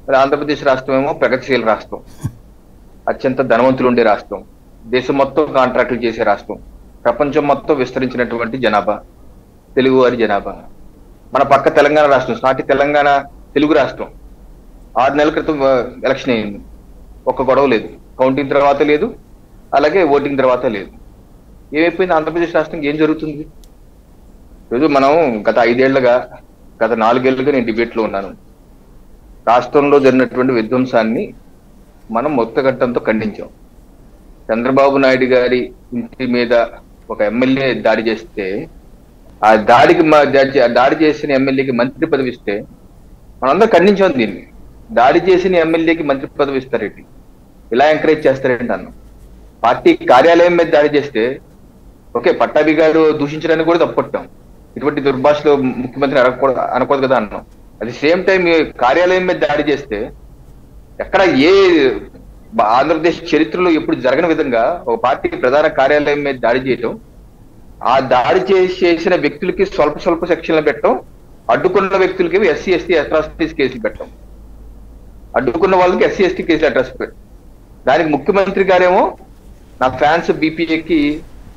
Speaker 4: మరి ఆంధ్రప్రదేశ్ రాష్ట్రం ఏమో ప్రగతిశీల రాష్ట్రం, అత్యంత ధనవంతులు ఉండే రాష్ట్రం, దేశం మొత్తం కాంట్రాక్టులు చేసే రాష్ట్రం, ప్రపంచం మొత్తం విస్తరించినటువంటి జనాభా, తెలుగువారి జనాభా. మన పక్క తెలంగాణ రాష్ట్రం, సాటి తెలంగాణ తెలుగు రాష్ట్రం, 6 నెలల క్రితం ఎలక్షన్ అయింది, ఒక్క గొడవ లేదు. కౌంటింగ్ తర్వాత లేదు, అలాగే ఓటింగ్ తర్వాత లేదు. ఏమైపోయింది ఆంధ్రప్రదేశ్ రాష్ట్రం? ఏం జరుగుతుంది? ఈరోజు మనం గత 5 ఏళ్లుగా, గత 4 ఏళ్లుగా నేను డిబేట్లో ఉన్నాను. రాష్ట్రంలో జరిగినటువంటి విధ్వంసాన్ని మనం మొత్తగట్టంతో ఖండించాం. చంద్రబాబు నాయుడు గారి ఇంటి మీద ఒక ఎమ్మెల్యే దాడి చేస్తే, ఆ దాడి చేసిన ఎమ్మెల్యేకి మంత్రి పదవి ఇస్తే మనందరం ఖండించాం దీన్ని. దాడి చేసిన ఎమ్మెల్యేకి మంత్రి పదవి ఇస్తారేంటి, ఇలా ఎంకరేజ్ చేస్తారేంటి అన్నాం. పార్టీ కార్యాలయం మీద దాడి చేస్తే ఓకే, పట్టాభి గారు దూషించడానికి కూడా తప్పట్టాం. ఇటువంటి దుర్భాషలో ముఖ్యమంత్రి అనకూడదు కదా అన్నాం. అట్ ది సేమ్ టైం కార్యాలయం మీద దాడి చేస్తే, ఎక్కడ ఏ ఆంధ్రప్రదేశ్ చరిత్రలో ఎప్పుడు జరగని విధంగా ఒక పార్టీ ప్రధాన కార్యాలయం మీద దాడి చేయటం, ఆ దాడి చేసిన వ్యక్తులకి స్వల్ప సెక్షన్లు పెట్టడం, అడ్డుకున్న వ్యక్తులకి ఎస్సీ ఎస్టీ అట్రాసిటీస్ కేసులు పెట్టడం, అడ్డుకున్న వాళ్ళకి ఎస్సీ ఎస్టీ కేసులు అట్రాసిటీ పెట్టడం. దానికి ముఖ్యమంత్రి గారేమో నా ఫ్యాన్స్ బీపీఏకి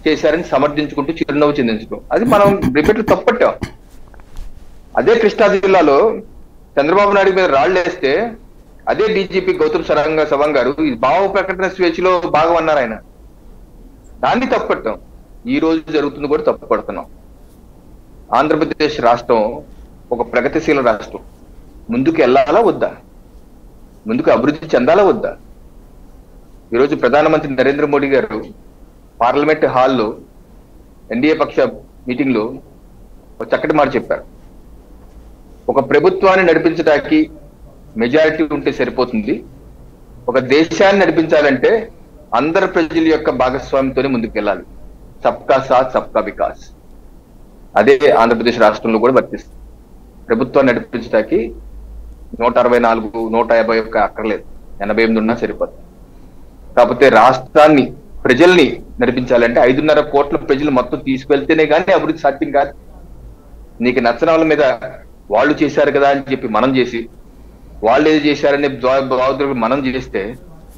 Speaker 4: చేశారని సమర్థించుకుంటూ చిరునవ్వు చెందించడం, అది మనం రిపీట్ తప్పట్టాం. అదే కృష్ణా జిల్లాలో చంద్రబాబు నాయుడు మీద రాళ్లు వేస్తే అదే డీజీపీ గౌతమ్ సవాంగ్ గారు ఈ భావ ప్రకటన స్వేచ్ఛలో భాగం అన్నారు ఆయన, దాన్ని తప్పట్టాం. ఈ రోజు జరుగుతుంది కూడా తప్పుపడుతున్నాం. ఆంధ్రప్రదేశ్ రాష్ట్రం ఒక ప్రగతిశీల రాష్ట్రం, ముందుకు వెళ్ళాలా వద్దా, ముందుకు అభివృద్ధి చెందాలా వద్దా? ఈరోజు ప్రధానమంత్రి నరేంద్ర మోడీ గారు పార్లమెంట్ హాల్లో ఎన్డీఏ పక్ష మీటింగ్ లో ఒక చక్కటి మాట చెప్పారు. ఒక ప్రభుత్వాన్ని నడిపించడానికి మెజారిటీ ఉంటే సరిపోతుంది, ఒక దేశాన్ని నడిపించాలంటే అందరు ప్రజల యొక్క భాగస్వామ్యంతోనే ముందుకు వెళ్ళాలి. సబ్కా సాత్ సబ్కా వికాస్, అదే ఆంధ్రప్రదేశ్ రాష్ట్రంలో కూడా వర్తిస్తుంది. ప్రభుత్వాన్ని నడిపించడానికి 164, 151 అక్కర్లేదు, 88 ఉన్నా సరిపోతుంది. కాకపోతే రాష్ట్రాన్ని ప్రజల్ని నడిపించాలంటే 5.5 కోట్ల ప్రజలు మొత్తం తీసుకెళ్తేనే కానీ అభివృద్ధి సాధ్యం కాదు. నీకు నచ్చని వాళ్ళ మీద వాళ్ళు చేశారు కదా అని చెప్పి మనం చేసి, వాళ్ళు ఏది చేశారని మనం చేస్తే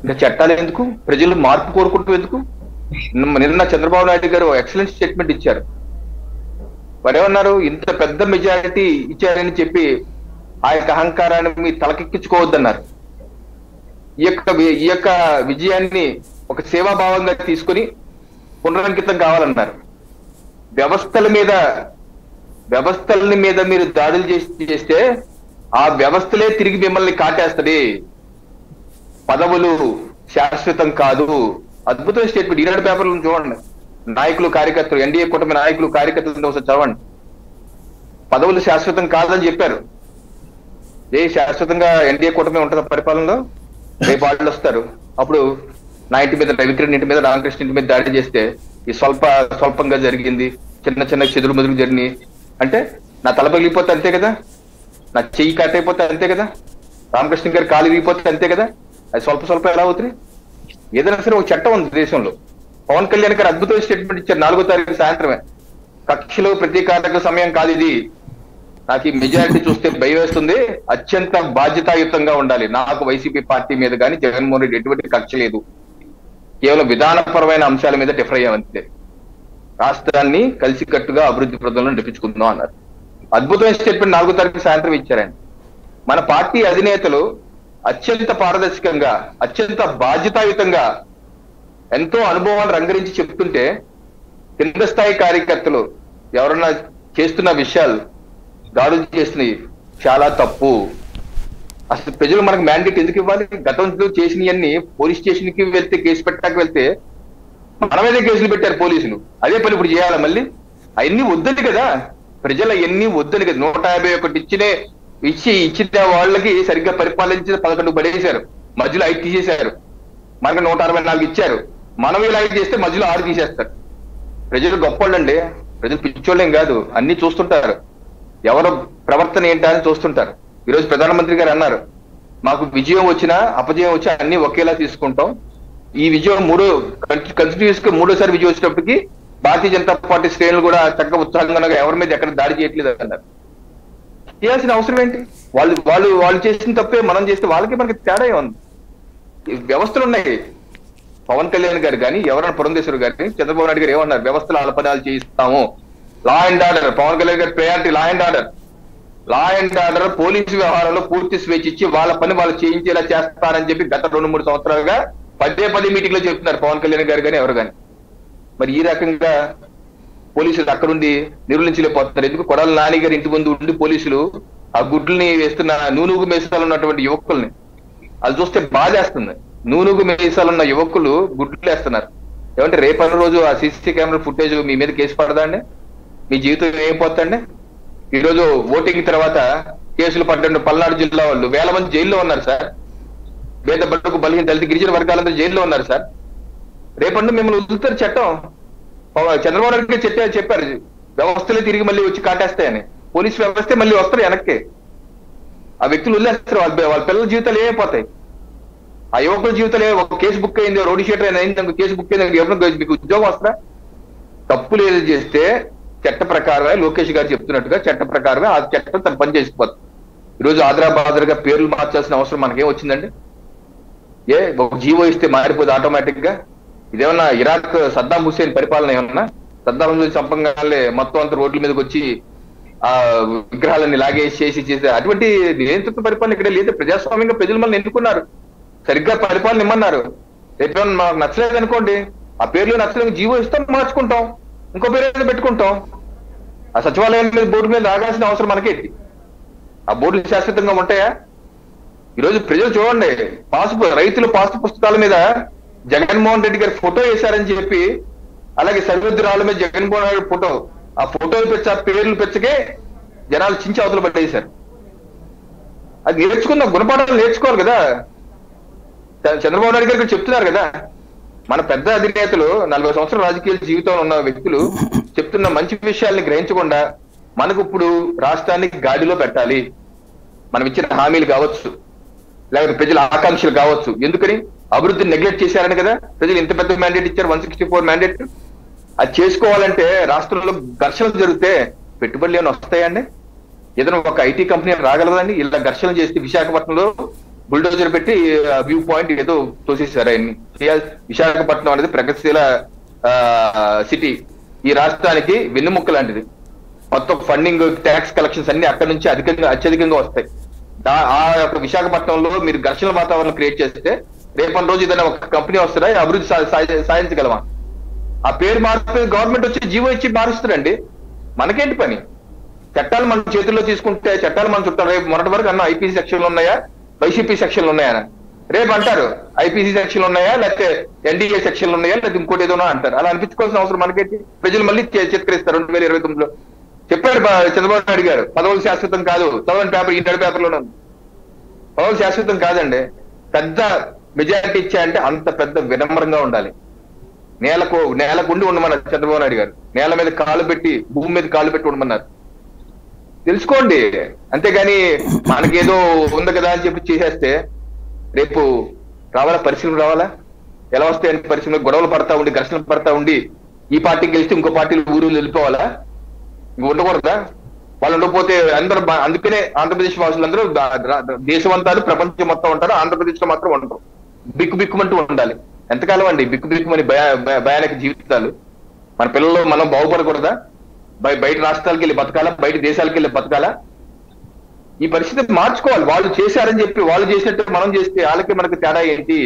Speaker 4: ఇంకా చట్టాలు ఎందుకు? ప్రజలు మార్పు కోరుకుంటూ ఎందుకు? నిన్న చంద్రబాబు నాయుడు గారు ఎక్సలెంట్ స్టేట్మెంట్ ఇచ్చారు. వారు ఏమన్నారు? ఇంత పెద్ద మెజారిటీ ఇచ్చారని చెప్పి ఆ యొక్క అహంకారాన్ని మీ తలకెక్కించుకోవద్దన్నారు. ఈ యొక్క విజయాన్ని ఒక సేవాభావంగా తీసుకుని పునరంకితం కావాలన్నారు. వ్యవస్థల మీద మీరు దాడులు చేస్తే ఆ వ్యవస్థలే తిరిగి మిమ్మల్ని కాటేస్తది. పదవులు శాశ్వతం కాదు. అద్భుతమైన స్టేట్మెంట్. ఈనాడు పేపర్లను చూడండి. నాయకులు కార్యకర్తలు, ఎన్డీఏ కూటమి నాయకులు కార్యకర్తలు ఒకసారి చదవండి. పదవులు శాశ్వతం కాదని చెప్పారు. శాశ్వతంగా ఎన్డీఏ కూటమి ఉంటుందా పరిపాలనలో? రేపు వాళ్ళు వస్తారు. అప్పుడు నా ఇంటి మీద, రవికిరణ్ ఇంటి మీద, రామకృష్ణ ఇంటి మీద దాడి చేస్తే ఈ స్వల్పంగా జరిగింది, చిన్న చిన్న చెదురు మెదురు జరిగినాయి అంటే నా తల పగిలిపోతే అంతే కదా, నా చెయ్యి కట్టయిపోతే అంతే కదా, రామకృష్ణ గారి కాలు విరిగిపోతే అంతే కదా. అది స్వల్ప ఎలా అవుతుంది? ఏదైనా సరే ఒక చట్టం ఉంది దేశంలో. పవన్ కళ్యాణ్ గారు అద్భుతమైన స్టేట్మెంట్ ఇచ్చారు 4వ తారీఖు సాయంత్రమే. కక్షలో ప్రతీకారక సమయం కాదు ఇది. నాకు ఈ మెజారిటీ చూస్తే భయం వేస్తుంది. అత్యంత బాధ్యతాయుతంగా ఉండాలి. నాకు వైసీపీ పార్టీ మీద కానీ జగన్మోహన్ రెడ్డి ఎటువంటి కక్ష లేదు. కేవలం విధానపరమైన అంశాల మీద డిఫర్ అయ్యామంతే. రాష్ట్రాన్ని కలిసికట్టుగా అభివృద్ధి ప్రదంలో నడిపించుకుందాం అన్నారు. అద్భుతమైన స్టేట్మెంట్ 4వ తారీఖు సాయంత్రం ఇచ్చారండి. మన పార్టీ అధినేతలు అత్యంత పారదర్శకంగా, అత్యంత బాధ్యతాయుతంగా ఎంతో అనుభవాలు రంగరించి చెప్తుంటే కింద స్థాయి కార్యకర్తలు ఎవరన్నా చేస్తున్న విషయాలు, దాడులు చేస్తున్నాయి చాలా తప్పు. అసలు ప్రజలు మనకు మ్యాండేట్ ఎందుకు ఇవ్వాలి? గతంలో చేసినవన్నీ పోలీస్ స్టేషన్ కి వెళ్తే, కేసు పెట్టడానికి వెళ్తే మన మీదే కేసులు పెట్టారు పోలీసులు. అదే పని ఇప్పుడు చేయాలా మళ్ళీ? అవన్నీ వద్దని కదా ప్రజలు, అవన్నీ వద్దని కదా. 151 ఇచ్చిన వాళ్ళకి సరిగ్గా పరిపాలించిన 11 పడేశారు, మధ్యలో 5 తీసేశారు. మనకు 164 ఇచ్చారు. మనం ఇలా చేస్తే మధ్యలో 6 తీసేస్తారు. ప్రజలు గొప్పవాళ్ళండి, ప్రజలు పిచ్చోళ్ళేం కాదు, అన్ని చూస్తుంటారు. ఎవరు ప్రవర్తన ఏంటా అని చూస్తుంటారు. ఈరోజు ప్రధానమంత్రి గారు అన్నారు, మాకు విజయం వచ్చినా అపజయం వచ్చినా అన్ని ఒకేలా తీసుకుంటాం. ఈ విజయం కంటిన్యూస్ గా 3వసారి విజయం వచ్చినప్పటికీ భారతీయ జనతా పార్టీ శ్రేణులు కూడా చక్కగా ఉత్సాహంగా ఎవరి మీద ఎక్కడ దాడి చేయట్లేదు అన్నారు. చేయాల్సిన అవసరం ఏంటి? వాళ్ళు చేసిన తప్పే మనం చేస్తే వాళ్ళకి మనకి తేడా ఉంది. వ్యవస్థలు ఉన్నాయి. పవన్ కళ్యాణ్ గారు కానీ, ఎవరైనా పురంధేశ్వరి గారు కానీ, చంద్రబాబు నాయుడు గారు ఏమన్నారు? వ్యవస్థల అల్పనాలు చేయిస్తాము. Law and order, Pawan Kalyan గారి priority law and order. Police వ్యవహారంలో పూర్తి స్వేచ్ఛ ఇచ్చి వాళ్ళ పని వాళ్ళు చేయించేలా చేస్తారని చెప్పి గత 2-3 సంవత్సరాలుగా పదే మీటింగ్ లో చెప్తున్నారు పవన్ కళ్యాణ్ గారు కానీ ఎవరు కానీ. మరి ఈ రకంగా పోలీసులు అక్కడుండి నిర్వహించలేకపోతున్నారు. ఎందుకు? కొడాలి నాని గారి ఇంటి ముందు ఉండి పోలీసులు ఆ గుడ్లని వేస్తున్న నూనూగు మేసాలు ఉన్నటువంటి యువకుల్ని అది చూస్తే బాధేస్తుంది. నూనూగు మేసాలున్న యువకులు గుడ్లు వేస్తున్నారు. ఏమంటే రేపటి రోజు ఆ సీసీ కెమెరా ఫుటేజ్ మీ మీద కేసు పడదా అండి? మీ జీవితం ఏమైపోతుందండి? ఈరోజు ఓటింగ్ తర్వాత కేసులు పడ్డ పల్నాడు జిల్లా వాళ్ళు 1000 మంది జైల్లో ఉన్నారు సార్. పేద బడుగు బలహీన దళిత గిరిజన వర్గాలందరూ జైల్లో ఉన్నారు సార్. రేపటి మిమ్మల్ని వదులుతారు చట్టం. చంద్రబాబు నాయుడు గారు చెప్పారు వ్యవస్థలే తిరిగి మళ్ళీ వచ్చి కాటేస్తాయని. పోలీసు వ్యవస్థే మళ్ళీ వస్తారు వెనక్కి. ఆ వ్యక్తులు వదిలేస్తారు. వాళ్ళ పిల్లల జీవితాలు ఏమైపోతాయి? ఆ యువకుల జీవితాలు ఒక కేసు బుక్ అయింది, రోడ్డు షీటర్ అయింది, కేసు బుక్ అయింది, ఎవరినో మీకు ఉద్యోగం వస్తారా? తప్పులు ఏది చేస్తే చట్ట ప్రకారమే, లోకేష్ గారు చెప్తున్నట్టుగా చట్ట ప్రకారమే ఆ చట్టం తన పని చేసిపోతుంది. ఈరోజు ఆదరాబాదరగా పేర్లు మార్చాల్సిన అవసరం మనకేం వచ్చిందండి? ఒక జీవో ఇస్తే మారిపోదు ఆటోమేటిక్ గా? ఇదేమన్నా ఇరాక్ సద్దాం హుస్సేన్ పరిపాలన ఏమన్నా? సద్దాం హుస్సేన్ చంపంగానే మొత్తం అంతా రోడ్ల మీదకి వచ్చి ఆ విగ్రహాలన్నీ లాగేసి చేసే అటువంటి నియంత్రిత పరిపాలన ఇక్కడ లేదు. ప్రజాస్వామ్యంగా ప్రజలు మనల్ని ఎన్నుకున్నారు, సరిగ్గా పరిపాలన ఇమ్మన్నారు. రేపేమన్నా మాకు నచ్చలేదు అనుకోండి, ఆ పేర్లు నచ్చలేదు, జీవో ఇస్తాం, మార్చుకుంటాం, ఇంకో పేరు పెట్టుకుంటాం. ఆ సచివాలయం మీద బోర్డు మీద రాగాల్సిన అవసరం మనకేంటి? ఆ బోర్డులు శాశ్వతంగా ఉంటాయా? ఈరోజు ప్రజలు చూడండి, రైతులు పాసు పుస్తకాల మీద జగన్మోహన్ రెడ్డి గారి ఫోటో వేశారని చెప్పి, అలాగే సరిహద్దురాళ్ళ మీద జగన్మోహన్ రెడ్డి ఫోటో, ఆ ఫోటోలు పెంచి ఆ పేర్లు పెంచకే జనాలు చించి అవతలు పట్టేశారు. అది నేర్చుకుందాం, గుణపాఠాలు నేర్చుకోవాలి కదా. చంద్రబాబు నాయుడు గారు చెప్తున్నారు కదా, మన పెద్ద అధినేతలు 40 సంవత్సరాల రాజకీయ జీవితంలో ఉన్న వ్యక్తులు చెప్తున్న మంచి విషయాల్ని గ్రహించకుండా మనకు ఇప్పుడు రాష్ట్రాన్ని గాడిలో పెట్టాలి. మనం ఇచ్చిన హామీలు కావచ్చు, లేకపోతే ప్రజల ఆకాంక్షలు కావచ్చు. ఎందుకని అభివృద్ధిని నెగ్లెక్ట్ చేశారని కదా ప్రజలు ఇంత పెద్ద మ్యాండేట్ ఇచ్చారు, 164 మ్యాండేట్. అది చేసుకోవాలంటే రాష్ట్రంలో ఘర్షణలు జరిగితే పెట్టుబడులు ఏమైనా వస్తాయండి? ఏదైనా ఒక ఐటీ కంపెనీ రాగలదండి? ఇలా ఘర్షణలు చేస్తే విశాఖపట్నంలో బుల్డోజర్ పెట్టి వ్యూ పాయింట్ ఏదో తోసేశారు ఆయన్ని. విశాఖపట్నం అనేది ప్రగతిశీల సిటీ, ఈ రాష్ట్రానికి వెన్నుముక్క లాంటిది. మొత్తం ఫండింగ్, ట్యాక్స్ కలెక్షన్స్ అన్ని అక్కడి నుంచి అత్యధికంగా వస్తాయి. ఆ యొక్క విశాఖపట్నంలో మీరు ఘర్షణ వాతావరణం క్రియేట్ చేస్తే రేపటి రోజు ఏదైనా ఒక కంపెనీ వస్తుందా, అభివృద్ధి సాధించగలమా? ఆ పేరు మారిపోయి గవర్నమెంట్ వచ్చి జీవో ఇచ్చి మారుస్తారండి. మనకేంటి పని? చట్టాలు మన చేతుల్లో తీసుకుంటే చట్టాలు మన చుట్టాలు. రేపు మొన్నటి వరకు అన్న ఐపీసీ సెక్షన్లు ఉన్నాయా, వైసీపీ సెక్షన్లు ఉన్నాయా? రేపు అంటారు ఐపీసీ సెక్షన్లు ఉన్నాయా, లేకపోతే ఎన్డీఏ సెక్షన్లు ఉన్నాయా, లేకపోతే ఇంకోటి ఏదో అంటారు. అలా అనిపించుకోవాల్సిన అవసరం మనకేంటి? ప్రజలు మళ్ళీ చిత్కరిస్తారు. 2029లో చెప్పాడు చంద్రబాబు నాయుడు గారు, పదవులు శాశ్వతం కాదు. చదవని పేపర్, ఈ పేపర్లోనే ఉంది. పదవులు శాశ్వతం కాదండి. పెద్ద మెజారిటీ ఇచ్చాయంటే అంత పెద్ద వినమ్రంగా ఉండాలి. నేలకుండి ఉండమన్నారు చంద్రబాబు నాయుడు గారు. నేల మీద కాలు పెట్టి, భూమి మీద కాలు పెట్టి ఉండమన్నారు. తెలుసుకోండి. అంతేగాని మనకేదో ఉంది కదా అని చెప్పి చేసేస్తే రేపు రావాలా పరిశ్రమ? రావాలా? ఎలా వస్తాయని పరిశ్రమ? గొడవలు పడతా ఉండి, ఘర్షణలు పడతా ఉండి, ఈ పార్టీకి గెలిస్తే ఇంకో పార్టీలు ఊరు వెళ్ళిపోవాలా? ఇంక ఉండకూడదా? వాళ్ళు ఉండకపోతే అందరూ. అందుకనే ఆంధ్రప్రదేశ్ వాసులందరూ దేశం అంతా, ప్రపంచం మొత్తం ఉంటారు, ఆంధ్రప్రదేశ్ లో మాత్రం ఉండరు. బిక్కుమంటూ ఉండాలి. ఎంతకాలం అండి బిక్కుమని భయానక జీవితాలు? మన పిల్లలు మనం బాగుపడకూడదా? బయట రాష్ట్రాలకు వెళ్ళి బతకాలా, బయట దేశాలకు వెళ్ళి బతకాలా? ఈ పరిస్థితి మార్చుకోవాలి. వాళ్ళు చేశారని చెప్పి వాళ్ళు చేసినట్టు మనం చేస్తే వాళ్ళకి మనకి తేడా ఏంటి?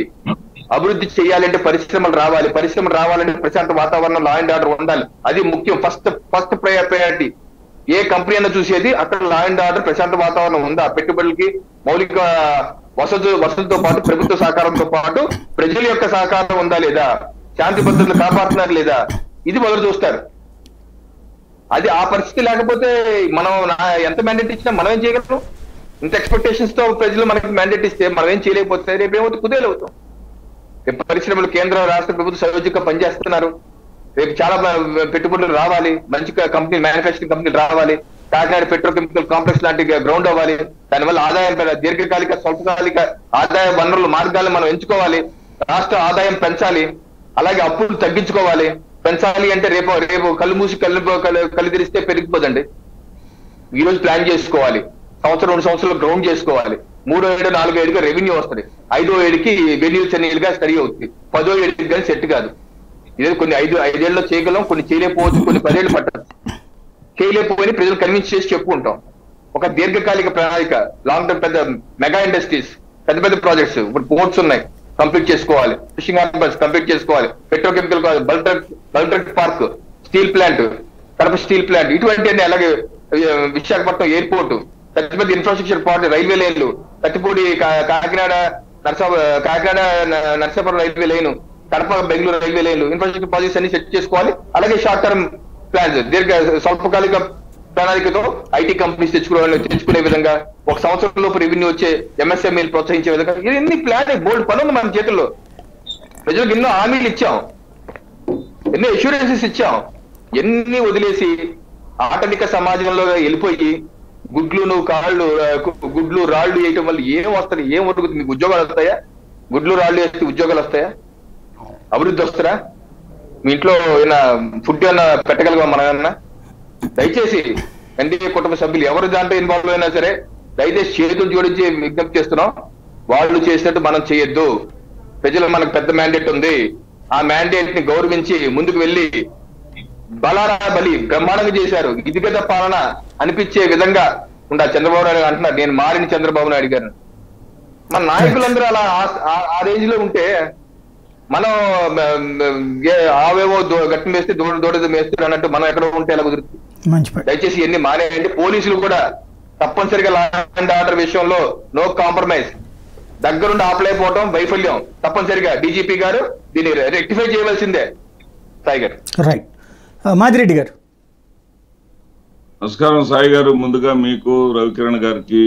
Speaker 4: అభివృద్ధి చేయాలంటే పరిశ్రమలు రావాలి. పరిశ్రమలు రావాలంటే ప్రశాంత వాతావరణం, లా అండ్ ఆర్డర్ ఉండాలి. అది ముఖ్యం. First priority. ఏ కంపెనీ అయినా చూసేది అక్కడ లా అండ్ ఆర్డర్, ప్రశాంత వాతావరణం ఉందా, పెట్టుబడులకి మౌలిక వసతులతో పాటు ప్రభుత్వ సహకారంతో పాటు ప్రజల యొక్క సహకారం ఉందా లేదా, శాంతి భద్రతలు కాపాడుతున్నారు లేదా, ఇది మొదలు చూస్తారు. అది ఆ పరిస్థితి లేకపోతే మనం ఎంత మ్యాండేట్ ఇచ్చినా మనం ఏం చేయగలం? ఇంత ఎక్స్పెక్టేషన్స్ తో ప్రజలు మనకి మ్యాండేట్ ఇస్తే మనం ఏం చేయలేకపోతే రేపు ఏమవుతుంది? కుదేలు అవుతాం. రేపు పరిశ్రమలు కేంద్ర రాష్ట్ర ప్రభుత్వం సయోధ్యంగా పనిచేస్తున్నారు. రేపు చాలా పెట్టుబడులు రావాలి, మంచి కంపెనీ, మ్యానుఫ్యాక్చరింగ్ కంపెనీలు రావాలి. కాకినాడ పెట్రోకెమికల్ కాంప్లెక్స్ లాంటి గ్రౌండ్ అవ్వాలి. దానివల్ల ఆదాయం, దీర్ఘకాలిక స్వల్పకాలిక ఆదాయ వనరుల మార్గాలను మనం ఎంచుకోవాలి. రాష్ట్ర ఆదాయం పెంచాలి. అలాగే అప్పులు తగ్గించుకోవాలి. పెంచాలి అంటే రేపు కళ్ళు మూసి కళ్ళు తెరిస్తే పెరిగిపోదండి. ఈ రోజు ప్లాన్ చేసుకోవాలి. సంవత్సరం 2 సంవత్సరాలు గ్రౌండ్ చేసుకోవాలి. 3వ ఏడు 4వ ఏడుగా రెవెన్యూ వస్తుంది. 5వ ఏడుకి వెన్యూస్ అన్నిలుగా స్టడీ అవుతుంది. 10వ ఏడుకి కానీ సెట్ కాదు. ఇదే కొన్ని 5 ఏళ్ళలో చేయగలం, కొన్ని చేయలేకపోవచ్చు, కొన్ని 10 ఏళ్ళు పట్టదు. చేయలేకపోయి ప్రజలు కన్విన్స్ చేసి చెప్పుకుంటాం. ఒక దీర్ఘకాలిక ప్రణాళిక, లాంగ్ టర్మ్, పెద్ద మెగా ఇండస్ట్రీస్, పెద్ద ప్రాజెక్ట్స్. ఇప్పుడు పోర్ట్స్ ఉన్నాయి, కంప్లీట్ చేసుకోవాలి. ఫిషింగ్ హార్బర్స్ కంప్లీట్ చేసుకోవాలి. Petrochemical, bulk park, steel plant, Kadapa steel plant, ఇటువంటి. అలాగే విశాఖపట్నం ఎయిర్పోర్ట్, పెద్ద ఇన్ఫ్రాస్ట్రక్చర్ పార్ట్, రైల్వే లైన్లు, Kathipudi Kakinada Narsapuram railway line, Kadapa Bengaluru railway లైన్లు, ఇన్ఫ్రాస్ట్రక్చర్ ప్రాజెక్ట్స్ అన్ని సెట్ చేసుకోవాలి. అలాగే షార్ట్ టర్మ్ ప్లాన్స్, స్వల్పకాలిక ప్రణాళికతో ఐటీ కంపెనీస్ తెచ్చుకునే విధంగా, 1 సంవత్సరం లోపు రెవెన్యూ వచ్చే ఎంఎస్ఎంఈలు ప్రోత్సహించే విధంగా, ఇవన్నీ ప్లాన్, బోల్డ్ పనులు మన చేతుల్లో. ప్రజలకు ఎన్నో హామీలు ఇచ్చాం, ఎన్నో అష్యూరెన్సెస్ ఇచ్చాం. ఎన్ని వదిలేసి ఆటవిక సమాజంలో వెళ్ళిపోయి గుడ్లు రాళ్లు వేయటం వల్ల ఏం వస్తుంది? ఏం వరుగుతుంది? మీకు ఉద్యోగాలు వస్తాయా? గుడ్లు రాళ్లు వేస్తే ఉద్యోగాలు వస్తాయా? అభివృద్ధి వస్తారా? మీ ఇంట్లో ఏమైనా ఫుడ్ ఏమైనా పెట్టగలగా? మనమన్నా దయచేసి ఎన్డీఏ కుటుంబ సభ్యులు ఎవరు దాంట్లో ఇన్వాల్వ్ అయినా సరే దయచేసి చేతులు జోడించి విజ్ఞప్తి చేస్తున్నాం. వాళ్ళు చేసినట్టు మనం చేయొద్దు. ప్రజలు మనకు పెద్ద మ్యాండేట్ ఉంది. ఆ మ్యాండేట్ ని గౌరవించి ముందుకు వెళ్ళి బలారా బలి బ్రహ్మాండంగా చేశారు. ఇది కదా పాలన అనిపించే విధంగా ఉండాలి. చంద్రబాబు నాయుడు అంటున్నారు, నేను మారిన చంద్రబాబు నాయుడు గారు. మన నాయకులందరూ అలా ఆ రేంజ్ లో ఉంటే మనం ఆవేవో గట్టి మేస్తే దూడది మేస్తారు అన్నట్టు మనం ఎక్కడ ఉంటే ఎలా కుదురుతుంది? దయచేసి ఇవన్నీ మానేయండి. పోలీసులు కూడా తప్పనిసరిగా లా అండ్ ఆర్డర్ విషయంలో నో కాంప్రమైజ్. దగ్గరుండి ఆపలేకపోవడం వైఫల్యం. తప్పనిసరిగా డీజీపీ గారు దీన్ని రెక్టిఫై చేయవలసిందే. సాయి గారు.
Speaker 1: రైట్. మాదిరెడ్డి గారు.
Speaker 5: నమస్కారం సాయి గారు. ముందుగా మీకు, రవికిరణ్ గారికి,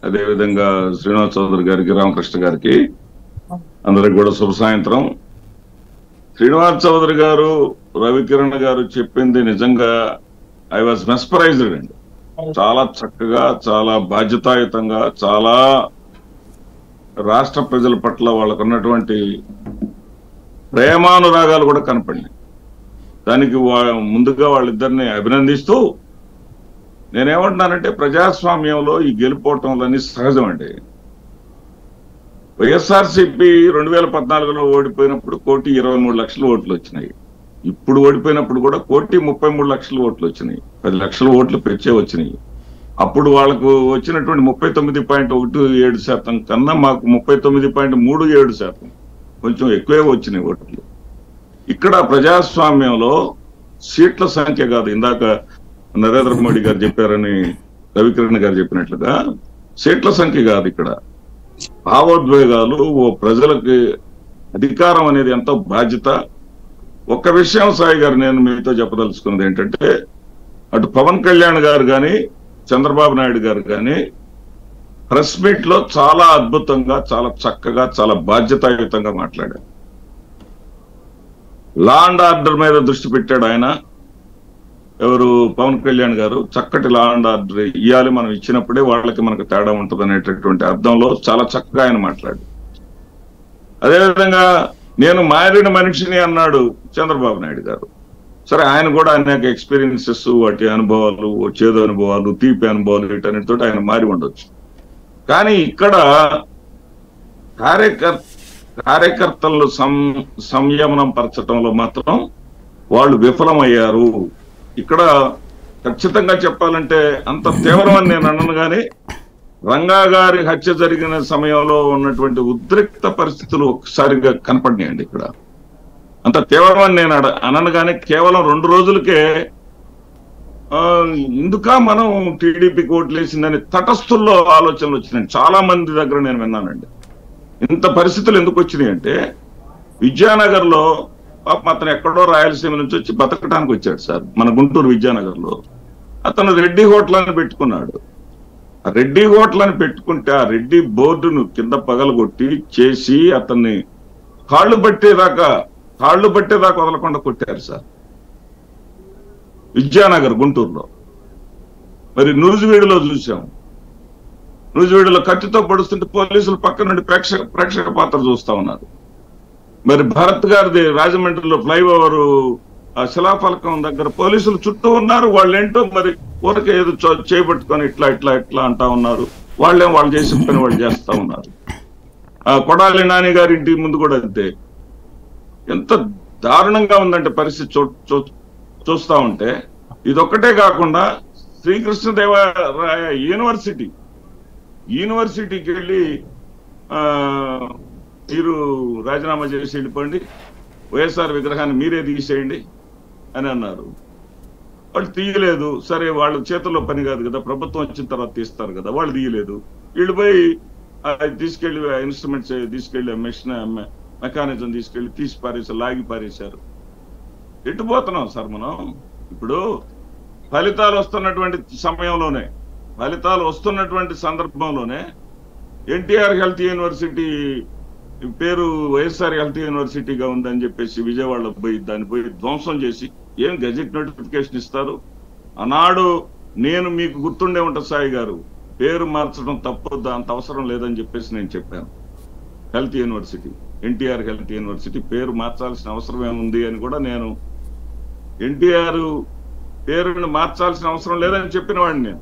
Speaker 5: అదేవిధంగా శ్రీనివాస్ చౌదరి గారికి, రామకృష్ణ గారికి, అందరికి కూడా శుభ సాయంత్రం. శ్రీనివాస్ చౌదరి గారు, రవికిరణ్ గారు చెప్పింది నిజంగా ఐ వాజ్ మెస్పరైజ్డ్ అండి. చాలా చక్కగా, చాలా బాధ్యతాయుతంగా, చాలా రాష్ట్ర ప్రజల పట్ల వాళ్ళకు ఉన్నటువంటి ప్రేమానురాగాలు కూడా కనపడినాయి. దానికి ముందుగా వాళ్ళిద్దరిని అభినందిస్తూ నేనేమంటున్నానంటే ప్రజాస్వామ్యంలో ఈ గెలుపోవటంలన్నీ సహజం అండి. వైఎస్ఆర్సీపీ 2014లో ఓడిపోయినప్పుడు 1,23,00,000 ఓట్లు వచ్చినాయి. ఇప్పుడు ఓడిపోయినప్పుడు కూడా 1,33,00,000 ఓట్లు వచ్చినాయి. 10 లక్షల ఓట్లు పెంచే వచ్చినాయి. అప్పుడు వాళ్ళకు వచ్చినటువంటి 39.17% కన్నా మాకు 39.37%, కొంచెం ఎక్కువే వచ్చినాయి ఓట్లు. ఇక్కడ ప్రజాస్వామ్యంలో సీట్ల సంఖ్య కాదు, ఇందాక నరేంద్ర మోడీ గారు చెప్పారని రవికిరణ్ గారు చెప్పినట్లుగా సీట్ల సంఖ్య కాదు, ఇక్కడ భావోద్వేగాలు. ఓ ప్రజలకి అధికారం అనేది ఎంతో బాధ్యత. ఒక్క విషయం సాయి గారు నేను మీతో చెప్పదలుచుకున్నది ఏంటంటే, అటు పవన్ కళ్యాణ్ గారు కానీ చంద్రబాబు నాయుడు గారు కానీ ప్రెస్ మీట్ లో చాలా అద్భుతంగా, చాలా చక్కగా, చాలా బాధ్యతాయుతంగా మాట్లాడారు. లా అండ్ ఆర్డర్ మీద దృష్టి పెట్టాడు ఆయన. ఎవరు? పవన్ కళ్యాణ్ గారు. చక్కటి లా అండ్ ఆర్డర్ ఇవ్వాలి, మనం ఇచ్చినప్పుడే వాళ్ళకి మనకు తేడా ఉంటుంది అనేటటువంటి అర్థంలో చాలా చక్కగా ఆయన మాట్లాడు. అదేవిధంగా నేను మారిన మనిషిని అన్నాడు చంద్రబాబు నాయుడు గారు. సరే, ఆయన కూడా అనేక ఎక్స్పీరియన్సెస్, వాటి అనుభవాలు, చేదు అనుభవాలు, తీపి అనుభవాలు, వీటన్నిటితో ఆయన మారి ఉండొచ్చు. కానీ ఇక్కడ కార్యకర్తలను సంయమనం పరచడంలో మాత్రం వాళ్ళు విఫలమయ్యారు. ఇక్కడ ఖచ్చితంగా చెప్పాలంటే అంత తీవ్రమని నేను అన్నాను, కానీ రంగా గారి హత్య జరిగిన సమయంలో ఉన్నటువంటి ఉద్రిక్త పరిస్థితులు ఒక్కసారిగా కనపడినాయండి. ఇక్కడ అంత తీవ్రమని నేను అనను, కానీ కేవలం 2 రోజులకే ఇందుక మనం టీడీపీకి ఓట్లేసిందని తటస్థుల్లో ఆలోచనలు వచ్చినాయి. చాలా మంది దగ్గర నేను విన్నానండి. ఇంత పరిస్థితులు ఎందుకు వచ్చినాయి అంటే, విద్యానగర్ లో అతను ఎక్కడో రాయలసీమ నుంచి వచ్చి బతకడానికి వచ్చాడు సార్, మన గుంటూరు విద్యానగర్ లో. అతను రెడ్డి హోటల్ అని పెట్టుకున్నాడు. ఆ రెడ్డి హోటల్ అని పెట్టుకుంటే ఆ రెడ్డి బోర్డును కింద పగలగొట్టి చేసి అతన్ని కాళ్ళు పట్టేదాకా వదలకుండా కొట్టారు సార్, విద్యానగర్ గుంటూరులో. మరి నూజివీడులో చూసాం, నూజివీడులో కత్తితో పొడుస్తుంటే పోలీసులు పక్క నుండి ప్రేక్షక పాత్ర చూస్తా ఉన్నారు. మరి భరత్ గారిది రాజమండ్రిలో ఫ్లైఓవర్ శిలాఫలకం దగ్గర పోలీసులు చుట్టూ ఉన్నారు. వాళ్ళు ఏంటో మరి ఊరికే ఏదో చేపట్టుకొని ఇట్లా అంటా ఉన్నారు. వాళ్ళు చేసిన పని వాళ్ళు చేస్తా ఉన్నారు. కొడాలి నాని గారి ఇంటి ముందు కూడా అంతే. ఎంత దారుణంగా ఉందంటే పరిస్థితి చూస్తా ఉంటే. ఇదొక్కటే కాకుండా శ్రీకృష్ణదేవరాయ యూనివర్సిటీకి వెళ్ళి మీరు రాజీనామా చేసి వెళ్ళిపోండి, వైఎస్ఆర్ విగ్రహాన్ని మీరే తీసేయండి అని అన్నారు. వాళ్ళు తీయలేదు. సరే, వాళ్ళ చేతుల్లో పని కాదు కదా, ప్రభుత్వం వచ్చిన తర్వాత తీస్తారు కదా, వాళ్ళు తీయలేదు. వీళ్ళు పోయి తీసుకెళ్లి ఇన్స్ట్రుమెంట్స్ తీసుకెళ్లి మెకానిజం తీసుకెళ్లి తీసి పారేసారు, లాగి పారేశారు. ఎట్టుపోతున్నాం సార్ మనం? ఇప్పుడు ఫలితాలు వస్తున్నటువంటి సందర్భంలోనే ఎన్టీఆర్ హెల్త్ యూనివర్సిటీ పేరు వైఎస్ఆర్ హెల్త్ యూనివర్సిటీగా ఉందని చెప్పేసి విజయవాడలో దాన్ని పోయి ధ్వంసం చేసి ఏం గెజెట్ నోటిఫికేషన్ ఇస్తారు? ఆనాడు నేను మీకు గుర్తుండే ఉంటా సాయి గారు, పేరు మార్చడం తప్పొద్దు, అంత అవసరం లేదని చెప్పేసి నేను చెప్పాను. Health university, NTR health university పేరు మార్చాల్సిన అవసరం ఏముంది అని కూడా నేను, ఎన్టీఆర్ పేరుని మార్చాల్సిన అవసరం లేదని చెప్పిన వాడిని నేను.